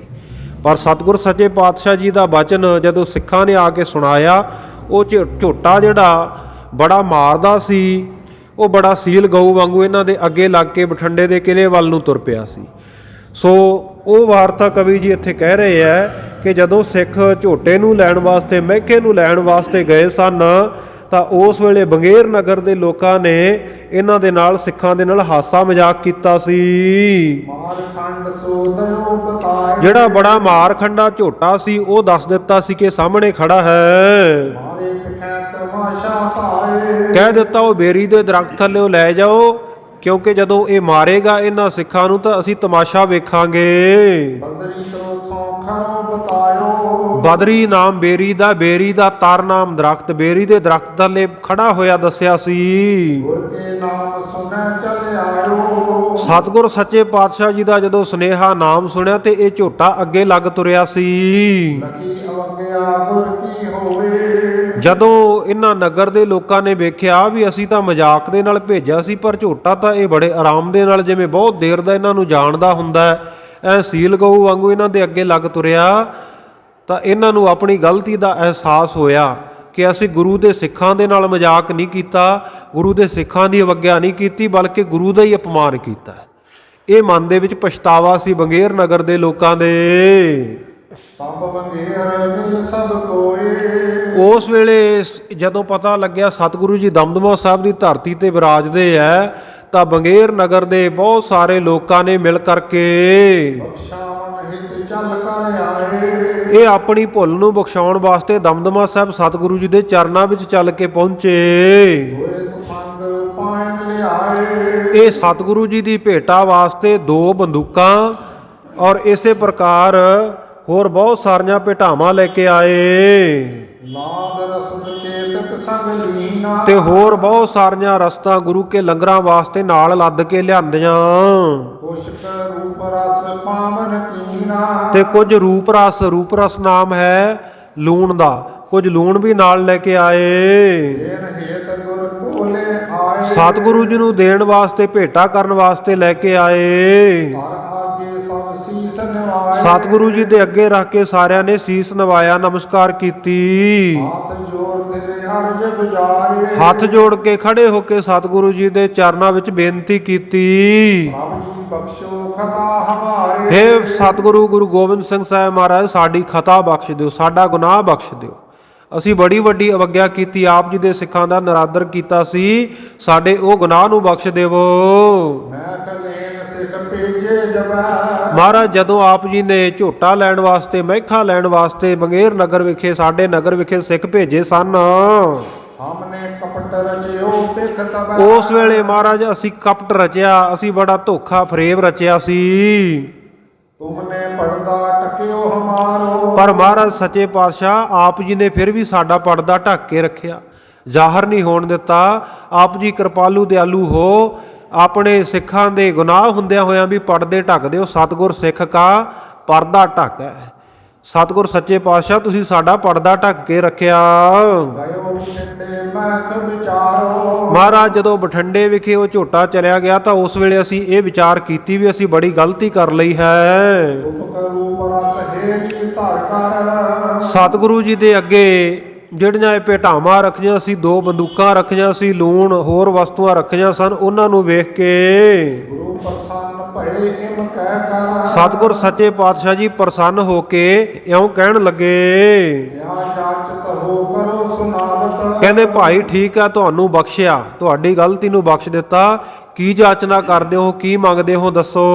ਪਰ ਸਤਿਗੁਰ ਸੱਚੇ ਪਾਤਸ਼ਾਹ ਜੀ ਦਾ ਬਚਨ ਜਦੋਂ ਸਿੱਖਾਂ ਨੇ ਆ ਕੇ ਸੁਣਾਇਆ, ਉਹ ਝੋਟਾ ਜਿਹੜਾ ਬੜਾ ਮਾਰਦਾ ਸੀ, ਉਹ ਬੜਾ ਸੀਲ ਗਊ ਵਾਂਗੂ ਇਹਨਾਂ ਦੇ ਅੱਗੇ ਲੱਗ ਕੇ ਬਠਿੰਡੇ ਦੇ ਕਿਲ੍ਹੇ ਵੱਲ ਨੂੰ ਤੁਰ ਪਿਆ ਸੀ। ਸੋ ਉਹ ਵਾਰਤਾ ਕਵੀ ਜੀ ਇੱਥੇ ਕਹਿ ਰਹੇ ਹੈ ਕਿ ਜਦੋਂ ਸਿੱਖ ਝੋਟੇ ਨੂੰ ਲੈਣ ਵਾਸਤੇ, ਮੈਕੇ ਨੂੰ ਲੈਣ ਵਾਸਤੇ ਗਏ ਸਨ, ਤਾਂ ਉਸ ਵੇਲੇ ਬੰਗੇਰ ਨਗਰ ਦੇ ਲੋਕਾਂ ਨੇ ਇਹਨਾਂ ਦੇ ਨਾਲ, ਸਿੱਖਾਂ ਦੇ ਨਾਲ ਹਾਸਾ ਮਜ਼ਾਕ ਕੀਤਾ ਸੀ। ਮਾਰਖੰਡ ਸੋ ਦਇਓ ਬਤਾਏ। ਜਿਹੜਾ ਬੜਾ ਮਾਰਖੰਡਾ ਝੋਟਾ ਸੀ ਉਹ ਦੱਸ ਦਿੱਤਾ ਸੀ ਕਿ ਸਾਹਮਣੇ ਖੜਾ ਹੈ। ਮਾਰੇ ਪਿਖੈ ਤਮਾਸ਼ਾ ਧਾਏ। ਕਹਿ ਦਿੱਤਾ ਉਹ ਬੇਰੀ ਦੇ ਦਰਖਤ ਥੱਲੇ ਲੈ ਜਾਓ, ਕਿਉਂਕਿ ਜਦੋਂ ਇਹ ਮਾਰੇਗਾ ਇਹਨਾਂ ਸਿੱਖਾਂ ਨੂੰ ਤਾਂ ਅਸੀਂ ਤਮਾਸ਼ਾ ਵੇਖਾਂਗੇ। ਬਦਰੀ ਤੋਂ ਸੌਖਰੋ ਬਤਾਇਓ। ਬਦਰੀ ਨਾਮ ਬੇਰੀ ਦਾ ਤਰ ਨਾਮ ਦਰਖਤ, ਬੇਰੀ ਦੇ ਦਰਖਤ ਥੱਲੇ ਖੜਾ ਹੋਇਆ ਦੱਸਿਆ ਸੀ। ਗੁਰ ਕੇ ਨਾਮ ਸੁਨੈ ਚਲ ਆਇਓ। ਸਤਿਗੁਰ ਸੱਚੇ ਪਾਤਸ਼ਾਹ ਜੀ ਦਾ ਜਦੋਂ ਸੁਨੇਹਾ ਨਾਮ ਸੁਣਿਆ ਤੇ ਇਹ ਝੋਟਾ ਅੱਗੇ ਲੱਗ ਤੁਰਿਆ ਸੀ। ਲਕੀ ਅਵਗਿਆ ਗੁਰ ਕੀ ਹੋਵੇ। ਜਦੋਂ ਇਹਨਾਂ ਨਗਰ ਦੇ ਲੋਕਾਂ ਨੇ ਵੇਖਿਆ ਵੀ ਅਸੀਂ ਤਾਂ ਮਜ਼ਾਕ ਦੇ ਨਾਲ ਭੇਜਿਆ ਸੀ, ਪਰ ਝੋਟਾ ਤਾਂ ਇਹ ਬੜੇ ਆਰਾਮ ਦੇ ਨਾਲ, ਜਿਵੇਂ ਬਹੁਤ ਦੇਰ ਦਾ ਇਹਨਾਂ ਨੂੰ ਜਾਣਦਾ ਹੁੰਦਾ, ਐ ਸੀਲ ਗਊ ਵਾਂਗੂ ਇਹਨਾਂ ਦੇ ਅੱਗੇ ਲੱਗ ਤੁਰਿਆ, ਤਾਂ ਇਹਨਾਂ ਨੂੰ ਆਪਣੀ ਗਲਤੀ ਦਾ ਅਹਿਸਾਸ ਹੋਇਆ ਕਿ ਅਸੀਂ ਗੁਰੂ ਦੇ ਸਿੱਖਾਂ ਦੇ ਨਾਲ ਮਜ਼ਾਕ ਨਹੀਂ ਕੀਤਾ, ਗੁਰੂ ਦੇ ਸਿੱਖਾਂ ਦੀ ਅਵਗਿਆ ਨਹੀਂ ਕੀਤੀ, ਬਲਕਿ ਗੁਰੂ ਦਾ ਹੀ ਅਪਮਾਨ ਕੀਤਾ। ਇਹ ਮਨ ਦੇ ਵਿੱਚ ਪਛਤਾਵਾ ਸੀ ਬੰਗੇਰ ਨਗਰ ਦੇ ਲੋਕਾਂ ਦੇ। ਤਬ ਬੰਗੇਰ ਮਿਲ ਸਭ ਕੋਏ। ਉਸ ਵੇਲੇ ਜਦੋਂ ਪਤਾ ਲੱਗਿਆ ਸਤਿਗੁਰੂ ਜੀ ਦਮਦਮਾ ਸਾਹਿਬ ਦੀ ਧਰਤੀ ਤੇ ਵਿਰਾਜਦੇ ਹੈ, ਤਾਂ ਬੰਗੇਰ ਨਗਰ ਦੇ ਬਹੁਤ ਸਾਰੇ ਲੋਕਾਂ ਨੇ ਮਿਲ ਕਰਕੇ ਬਖਸ਼ਾਵਨ ਹਿਤ ਚੱਲ ਕਰ ਆਏ। ਇਹ ਆਪਣੀ ਭੁੱਲ ਨੂੰ ਬਖਸ਼ਾਉਣ ਵਾਸਤੇ ਦਮਦਮਾ ਸਾਹਿਬ ਸਤਿਗੁਰੂ ਜੀ ਦੇ ਚਰਨਾਂ ਵਿੱਚ ਚੱਲ ਕੇ ਪਹੁੰਚੇ। ਹੋਏ ਤੁਫੰਗ ਪਾਇਨ ਲਿਆਏ। ਇਹ ਸਤਿਗੁਰੂ ਜੀ ਦੀ ਭੇਟਾ ਵਾਸਤੇ 2 ਬੰਦੂਕਾਂ ਔਰ ਇਸੇ ਪ੍ਰਕਾਰ ਹੋਰ ਬਹੁਤ ਸਾਰੀਆਂ ਭੇਟਾਵਾਂ ਲੈ ਕੇ ਆਏ। ਨਾਦ ਰਸਦ ਕੇਤਕ ਸੰਗ ਲੀਨਾ। ਤੇ ਹੋਰ ਬਹੁਤ ਸਾਰੀਆਂ ਰਸਤਾਂ ਗੁਰੂ ਕੇ ਲੰਗਰਾਂ ਵਾਸਤੇ ਨਾਲ ਲੱਦ ਕੇ ਲਿਆਂਦੀਆਂ। ਪੁਸ਼ਕ ਰੂਪ ਰਸ ਪਾਵਨ ਕੀਨਾ। ਤੇ ਕੁਝ ਰੂਪ ਰਸ ਨਾਮ ਹੈ ਲੂਣ ਦਾ, ਕੁਝ ਲੂਣ ਵੀ ਨਾਲ ਲੈ ਕੇ ਆਏ। ਦੇਨ ਹੇਤ ਗੁਰ ਕੋਲੇ ਆਏ। ਸਤਿਗੁਰੂ ਜੀ ਨੂੰ ਦੇਣ ਵਾਸਤੇ, ਭੇਟਾ ਕਰਨ ਵਾਸਤੇ ਲੈ ਕੇ ਆਏ। ਹਰ ਆਗੇ ਸਭ ਸੀਸ ਨਿਵਾਏ। ਸਤਿਗੁਰੂ ਜੀ ਦੇ ਅੱਗੇ ਰੱਖ ਕੇ ਸਾਰਿਆਂ ਨੇ ਸੀਸ ਨਵਾਇਆ, ਨਮਸਕਾਰ ਕੀਤੀ। ਹੱਥ ਜੋੜ ਤੇਰੇ ਅਰਜ ਗੁਜਾਰੇ। ਹੱਥ ਜੋੜ ਕੇ ਖੜੇ ਹੋ ਕੇ ਸਤਿਗੁਰੂ ਜੀ ਦੇ ਚਰਨਾਂ ਵਿੱਚ ਬੇਨਤੀ ਕੀਤੀ। ਪ੍ਰਭ ਜੀ ਬਖਸ਼ੋ ਖਤਾ ਹਮਾਰੇ। ਹੇ ਸਤਿਗੁਰੂ ਗੁਰੂ ਗੋਬਿੰਦ ਸਿੰਘ ਸਾਹਿਬ ਮਹਾਰਾਜ, ਸਾਡੀ ਖਤਾ ਬਖਸ਼ ਦਿਓ, ਸਾਡਾ ਗੁਨਾਹ ਬਖਸ਼ ਦਿਓ। ਅਸੀਂ ਬੜੀ ਵੱਡੀ ਅਵਗਿਆ ਕੀਤੀ, ਆਪ ਜੀ ਦੇ ਸਿੱਖਾਂ ਦਾ ਨਰਾਦਰ ਕੀਤਾ ਸੀ, ਸਾਡੇ ਉਹ ਗੁਨਾਹ ਨੂੰ ਬਖਸ਼ ਦੇਵੋ। ਮੈਂ ਕਲੇਨ ਸਿੱਖ ਭੇਜੇ ਜਬੈ। ਮਹਾਰਾਜ ਜਦੋਂ ਆਪ ਜੀ ਨੇ ਝੋਟਾ ਲੈਣ ਵਾਸਤੇ, ਮੈਖਾ ਲੈਣ ਵਾਸਤੇ ਬੰਗੇਰ ਨਗਰ ਵਿਖੇ, ਸਾਡੇ ਨਗਰ ਵਿਖੇ ਸਿੱਖ ਭੇਜੇ ਸਨ, ਹਮਨੇ ਕਪਟ ਰਚਿਓ ਪਿਖ ਤਬੈ। ਉਸ ਵੇਲੇ ਮਹਾਰਾਜ ਅਸੀਂ ਕਪਟ ਰਚਿਆ, ਅਸੀਂ ਬੜਾ ਧੋਖਾ ਫਰੇਬ ਰਚਿਆ ਸੀ। ਤੁਮਨੇ ਪਰਦਾ ਟਕਿਓ ਹਮਾਰੋ। ਪਰ ਮਹਾਰਾਜ ਸੱਚੇ ਪਾਤਸ਼ਾਹ ਆਪ ਜੀ ਨੇ ਫਿਰ ਵੀ ਸਾਡਾ ਪਰਦਾ ਢੱਕ ਕੇ ਰੱਖਿਆ, ਜ਼ਾਹਰ ਨਹੀਂ ਹੋਣ ਦਿੱਤਾ। ਆਪ ਜੀ ਕਿਰਪਾਲੂ ਦਿਆਲੂ ਹੋ, ਆਪਣੇ ਸਿੱਖਾਂ ਦੇ ਗੁਨਾਹ ਹੁੰਦਿਆਂ ਹੋਇਆਂ ਵੀ ਪਰਦੇ ਢੱਕ ਦਿਓ। ਸਤਿਗੁਰ ਸਿੱਖ ਕਾ ਪਰਦਾ ਢੱਕ ਹੈ। ਸਤਿਗੁਰ ਸੱਚੇ ਪਾਤਸ਼ਾਹ ਤੁਸੀਂ ਸਾਡਾ ਪਰਦਾ ਢੱਕ ਕੇ ਰੱਖਿਆ। ਗਇਓ ਬਠਿੰਡੇ ਮੈਖ ਵਿਚਾਰੋ। ਮਹਾਰਾਜ ਜਦੋਂ ਬਠਿੰਡੇ ਵਿਖੇ ਉਹ ਝੋਟਾ ਚਲਿਆ ਗਿਆ ਤਾਂ ਉਸ ਵੇਲੇ ਅਸੀਂ ਇਹ ਵਿਚਾਰ ਕੀਤੀ ਵੀ ਅਸੀਂ ਬੜੀ ਗਲਤੀ ਕਰ ਲਈ ਹੈ। ਤੁਮ ਕਰੂ ਰਸ ਹੇਰੀ ਧਰ ਕਰ। ਸਤਿਗੁਰੂ ਜੀ ਦੇ ਅੱਗੇ ਜਿਹੜੀਆਂ ਇਹ ਭੇਟਾਵਾਂ ਰੱਖੀਆਂ ਸੀ, 2 ਬੰਦੂਕਾਂ ਰੱਖੀਆਂ ਸੀ, ਲੂਣ ਹੋਰ ਵਸਤੂਆਂ ਰੱਖੀਆਂ ਸਨ, ਉਹਨਾਂ ਨੂੰ ਵੇਖ ਕੇ ਗੁਰੂ ਪ੍ਰਸੰਨ ਭਏ ਇਮ ਕਹਿ ਕਰ। ਸਤਿਗੁਰ ਸੱਚੇ ਪਾਤਸ਼ਾਹ ਜੀ ਪ੍ਰਸੰਨ ਹੋ ਕੇ ਇਉਂ ਕਹਿਣ ਲੱਗੇ, ਕਿਆ ਜਾਚਤ ਹੋ ਕਰੋ ਸੁਨਾਵਤ। ਕਹਿੰਦੇ ਭਾਈ ਠੀਕ ਆ, ਤੁਹਾਨੂੰ ਬਖਸ਼ਿਆ, ਤੁਹਾਡੀ ਗਲਤੀ ਨੂੰ ਬਖਸ਼ ਦਿੱਤਾ। ਕੀ ਜਾਚਨਾ ਕਰਦੇ ਹੋ, ਕੀ ਮੰਗਦੇ ਹੋ ਦੱਸੋ।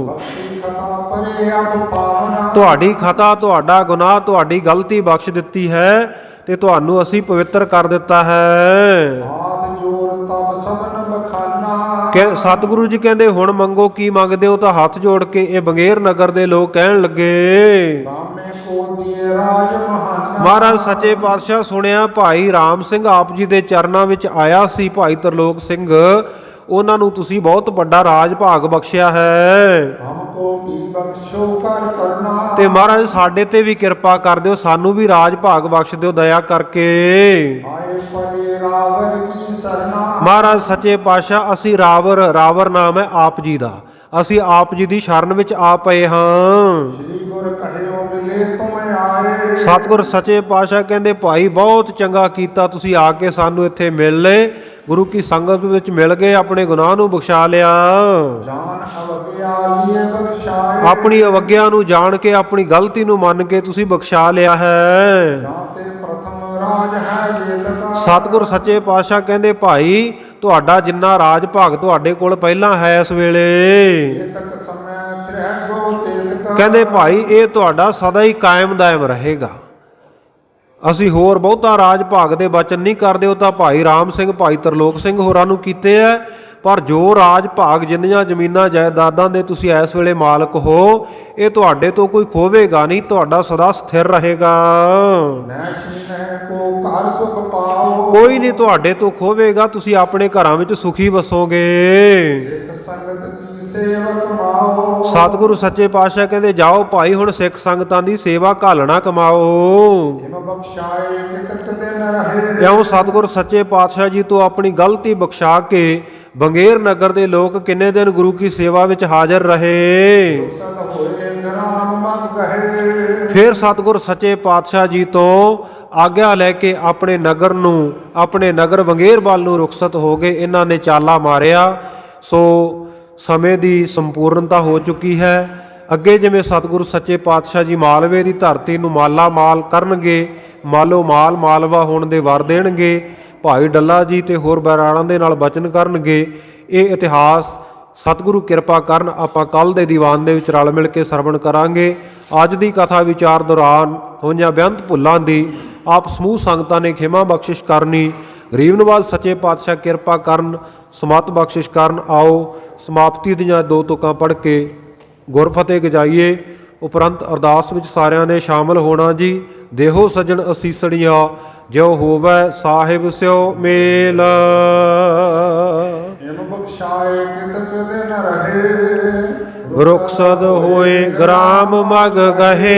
ਬਖਸ਼ੀ ਖਤਾ ਪਰੇ ਅਬ ਪਾਵਨਾ। ਤੁਹਾਡੀ ਖਤਾ, ਤੁਹਾਡਾ ਗੁਨਾਹ, ਤੁਹਾਡੀ ਗਲਤੀ ਬਖਸ਼ ਦਿੱਤੀ ਹੈ ਤੇ ਤੁਹਾਨੂੰ ਅਸੀਂ ਪਵਿੱਤਰ ਕਰ ਦਿੱਤਾ ਹੈ। ਹਾਥ ਜੋੜ ਤਬ ਸਭਨ ਬਖਾਨਾ। ਕਿ ਸਤਿਗੁਰੂ ਜੀ ਕਹਿੰਦੇ ਹੁਣ ਮੰਗੋ, ਕੀ ਮੰਗਦੇ ਹੋ। ਤਾਂ ਹੱਥ ਜੋੜ ਕੇ ਇਹ ਬੰਗੇਰ ਨਗਰ ਦੇ ਲੋਕ ਕਹਿਣ ਲੱਗੇ, ਰਾਮੇ ਕੋ ਦੀਏ ਰਾਜ ਮਹਾਨਾ। ਮਹਾਰਾਜ ਸੱਚੇ ਪਾਤਸ਼ਾਹ ਸੁਣਿਆ ਭਾਈ ਰਾਮ ਸਿੰਘ ਆਪ ਜੀ ਦੇ ਚਰਨਾਂ ਵਿੱਚ ਆਇਆ ਸੀ ਭਾਈ ਤਰਲੋਕ ਸਿੰਘ, ਉਹਨਾਂ ਨੂੰ ਤੁਸੀਂ ਬਹੁਤ ਵੱਡਾ ਰਾਜ ਭਾਗ ਬਖਸ਼ਿਆ ਹੈ ਹਮਕੋ ਕੀ ਬਖਸ਼ੋ ਕਰ ਕਰਨਾ। ਤੇ ਮਹਾਰਾਜ ਸਾਡੇ ਤੇ ਵੀ ਕਿਰਪਾ ਕਰ ਦਿਓ, ਸਾਨੂੰ ਵੀ ਰਾਜ ਭਾਗ ਬਖਸ਼ ਦਿਓ ਦਇਆ ਕਰਕੇ। ਆਏ ਪਰੇ ਰਾਵਰ ਕੀ ਸਰਨਾ। ਮਹਾਰਾਜ ਸੱਚੇ ਪਾਤਸ਼ਾਹ ਅਸੀਂ ਰਾਵਰ ਨਾਮ ਹੈ ਆਪ ਜੀ ਦਾ, ਅਸੀਂ ਆਪ ਜੀ ਦੀ ਸ਼ਰਨ ਵਿੱਚ ਆ ਪਏ ਹਾਂ। ਸ੍ਰੀ ਗੁਰ ਕਹਿਓ ਮਿਲੇ ਤੁਮ ਆਏ। ਸਤਿਗੁਰ ਸੱਚੇ ਪਾਤਸ਼ਾਹ ਕਹਿੰਦੇ ਭਾਈ ਬਹੁਤ ਚੰਗਾ ਕੀਤਾ ਤੁਸੀਂ ਆ ਕੇ ਸਾਨੂੰ ਇੱਥੇ ਮਿਲ ਲਏ, ਗੁਰੂ ਕੀ ਸੰਗਤ ਵਿੱਚ ਮਿਲ ਗਏ, ਆਪਣੇ ਗੁਨਾਹ ਨੂੰ ਬਖਸ਼ਾ ਲਿਆ। ਜਾਨ ਅਵਗਿਆ ਲੀਏ ਬਖਸ਼ਾਏ। ਆਪਣੀ ਅਵਗਿਆ ਨੂੰ ਜਾਣ ਕੇ, ਆਪਣੀ ਗਲਤੀ ਨੂੰ ਮੰਨ ਕੇ ਤੁਸੀਂ ਬਖਸ਼ਾ ਲਿਆ ਹੈ। ਜਾਂ ਤੇ ਪ੍ਰਥਮ ਰਾਜ ਹੈ ਵੇਦ ਕਾ। ਸਤਿਗੁਰ ਸੱਚੇ ਪਾਤਸ਼ਾਹ ਕਹਿੰਦੇ ਭਾਈ ਤੁਹਾਡਾ ਜਿੰਨਾ ਰਾਜ ਭਾਗ ਤੁਹਾਡੇ ਕੋਲ ਪਹਿਲਾਂ ਹੈ ਇਸ ਵੇਲੇ, ਇਹ ਤੱਕ ਸਮੈ ਤ੍ਰੈਗੋ ਤੇਲ ਕਾ। ਕਹਿੰਦੇ ਭਾਈ ਇਹ ਤੁਹਾਡਾ ਸਦਾ ਹੀ ਕਾਇਮ ਦਾਇਮ ਰਹੇਗਾ। ਅਸੀਂ ਹੋਰ ਬਹੁਤਾ ਰਾਜ ਭਾਗ ਦੇ ਬਚਨ ਨਹੀਂ ਕਰਦੇ, ਉਹ ਤਾਂ ਭਾਈ ਰਾਮ ਸਿੰਘ ਭਾਈ ਤਰਲੋਕ ਸਿੰਘ ਹੋਰਾਂ ਨੂੰ ਕੀਤੇ ਐ, ਪਰ ਜੋ ਰਾਜ ਭਾਗ ਜਿੰਨੀਆਂ ਜ਼ਮੀਨਾਂ ਜਾਇਦਾਦਾਂ ਦੇ ਤੁਸੀਂ ਇਸ ਵੇਲੇ ਮਾਲਕ ਹੋ, ਇਹ ਤੁਹਾਡੇ ਤੋਂ ਕੋਈ ਖੋਵੇਗਾ ਨਹੀਂ, ਤੁਹਾਡਾ ਸਦਾ ਸਥਿਰ ਰਹੇਗਾ। ਨੈਸ਼ੀ ਨਹਿ ਕੋ ਘਰ ਸੁਖ ਪਾਓ। ਕੋਈ ਨਹੀਂ ਤੁਹਾਡੇ ਤੋਂ ਖੋਵੇਗਾ, ਤੁਸੀਂ ਆਪਣੇ ਘਰਾਂ ਵਿੱਚ ਸੁਖੀ ਵਸੋਗੇ। ਸਿੱਖ ਸੰਗਤ ਕੀ ਸੇਵਕ ਮਾਓ। ਸਤਿਗੁਰੂ ਸੱਚੇ ਪਾਤਸ਼ਾਹ ਕਹਿੰਦੇ ਜਾਓ ਭਾਈ ਹੁਣ ਸਿੱਖ ਸੰਗਤਾਂ ਦੀ ਸੇਵਾ ਘਾਲਣਾ ਕਮਾਓ। ਇਮ ਬਖਸ਼ਾਏ ਕਿਤਕ ਦਿਨ ਰਹੇ। ਇਉਂ ਸਤਿਗੁਰ ਸੱਚੇ ਪਾਤਸ਼ਾਹ ਜੀ ਤੋਂ ਆਪਣੀ ਗਲਤੀ ਬਖਸ਼ਾ ਕੇ ਬੰਗੇਰ ਨਗਰ ਦੇ ਲੋਕ ਕਿੰਨੇ ਦਿਨ ਗੁਰੂ ਕੀ ਸੇਵਾ ਵਿੱਚ ਹਾਜ਼ਰ ਰਹੇ। ਸਦ ਹੋਏ ਨਿਰਾਮ ਮਗ ਗਏ। ਫਿਰ ਸਤਿਗੁਰ ਸੱਚੇ ਪਾਤਸ਼ਾਹ ਜੀ ਤੋਂ ਆਗਿਆ ਲੈ ਕੇ ਆਪਣੇ ਨਗਰ ਬੰਗੇਰ ਵੱਲ ਨੂੰ ਰੁਖਸਤ ਹੋ ਗਏ। ਇਹਨਾਂ ਨੇ ਚਾਲਾ ਮਾਰਿਆ। ਸੋ ਸਮੇਂ ਦੀ ਸੰਪੂਰਨਤਾ ਹੋ ਚੁੱਕੀ ਹੈ। ਅੱਗੇ ਜਿਵੇਂ ਸਤਿਗੁਰੂ ਸੱਚੇ ਪਾਤਸ਼ਾਹ ਜੀ ਮਾਲਵੇ ਦੀ ਧਰਤੀ ਨੂੰ ਮਾਲਾ ਮਾਲ ਕਰਨਗੇ, ਮਾਲੋ ਮਾਲ ਮਾਲਵਾ ਹੋਣ ਦੇ ਵਰ ਦੇਣਗੇ, ਭਾਈ ਡੱਲਾ ਜੀ ਤੇ ਹੋਰ ਬੈਰਾੜਾਂ ਦੇ ਨਾਲ ਬਚਨ ਕਰਨਗੇ। ਇਹ ਇਤਿਹਾਸ ਸਤਿਗੁਰੂ ਕਿਰਪਾ ਕਰਨ ਆਪਾਂ ਕੱਲ ਦੇ ਦੀਵਾਨ ਦੇ ਵਿੱਚ ਰਲ ਮਿਲ ਕੇ ਸਰਵਣ ਕਰਾਂਗੇ। ਅੱਜ ਦੀ ਕਥਾ ਵਿਚਾਰ ਦੌਰਾਨ ਹੋਈਆਂ ਬੇਅੰਤ ਭੁੱਲਾਂ ਦੀ ਆਪ ਸਮੂਹ ਸੰਗਤਾਂ ਨੇ ਖਿਮਾ ਬਖਸ਼ਿਸ਼ ਕਰਨੀ। ਗਰੀਬ ਨਵਾਜ਼ ਸੱਚੇ ਪਾਤਸ਼ਾਹ ਕਿਰਪਾ ਕਰਨ, ਸਮਤ ਬਖਸ਼ਿਸ਼ ਕਰਨ। ਆਓ ਸਮਾਪਤੀ ਦੀਆਂ 2 ਤੁਕਾਂ ਪੜ੍ਹ ਕੇ ਗੁਰਫਤਿਹ ਗਜਾਈਏ। ਉਪਰੰਤ ਅਰਦਾਸ ਵਿੱਚ ਸਾਰਿਆਂ ਨੇ ਸ਼ਾਮਲ ਹੋਣਾ ਜੀ। ਦੇਹੋ ਸਜਣ ਅਸੀਸੜੀਆਂ, ਜਿਉ ਹੋਵੈ ਸਾਹਿਬ ਸਿਓ ਮੇਲ। ਇਮ ਬਖਸ਼ਾਏ ਕਿਤਕ ਦਿਨ ਰਹੇ। ਰੁਖਸਦ ਹੋਏ ਗ੍ਰਾਮ ਮਗ ਗਹੇ।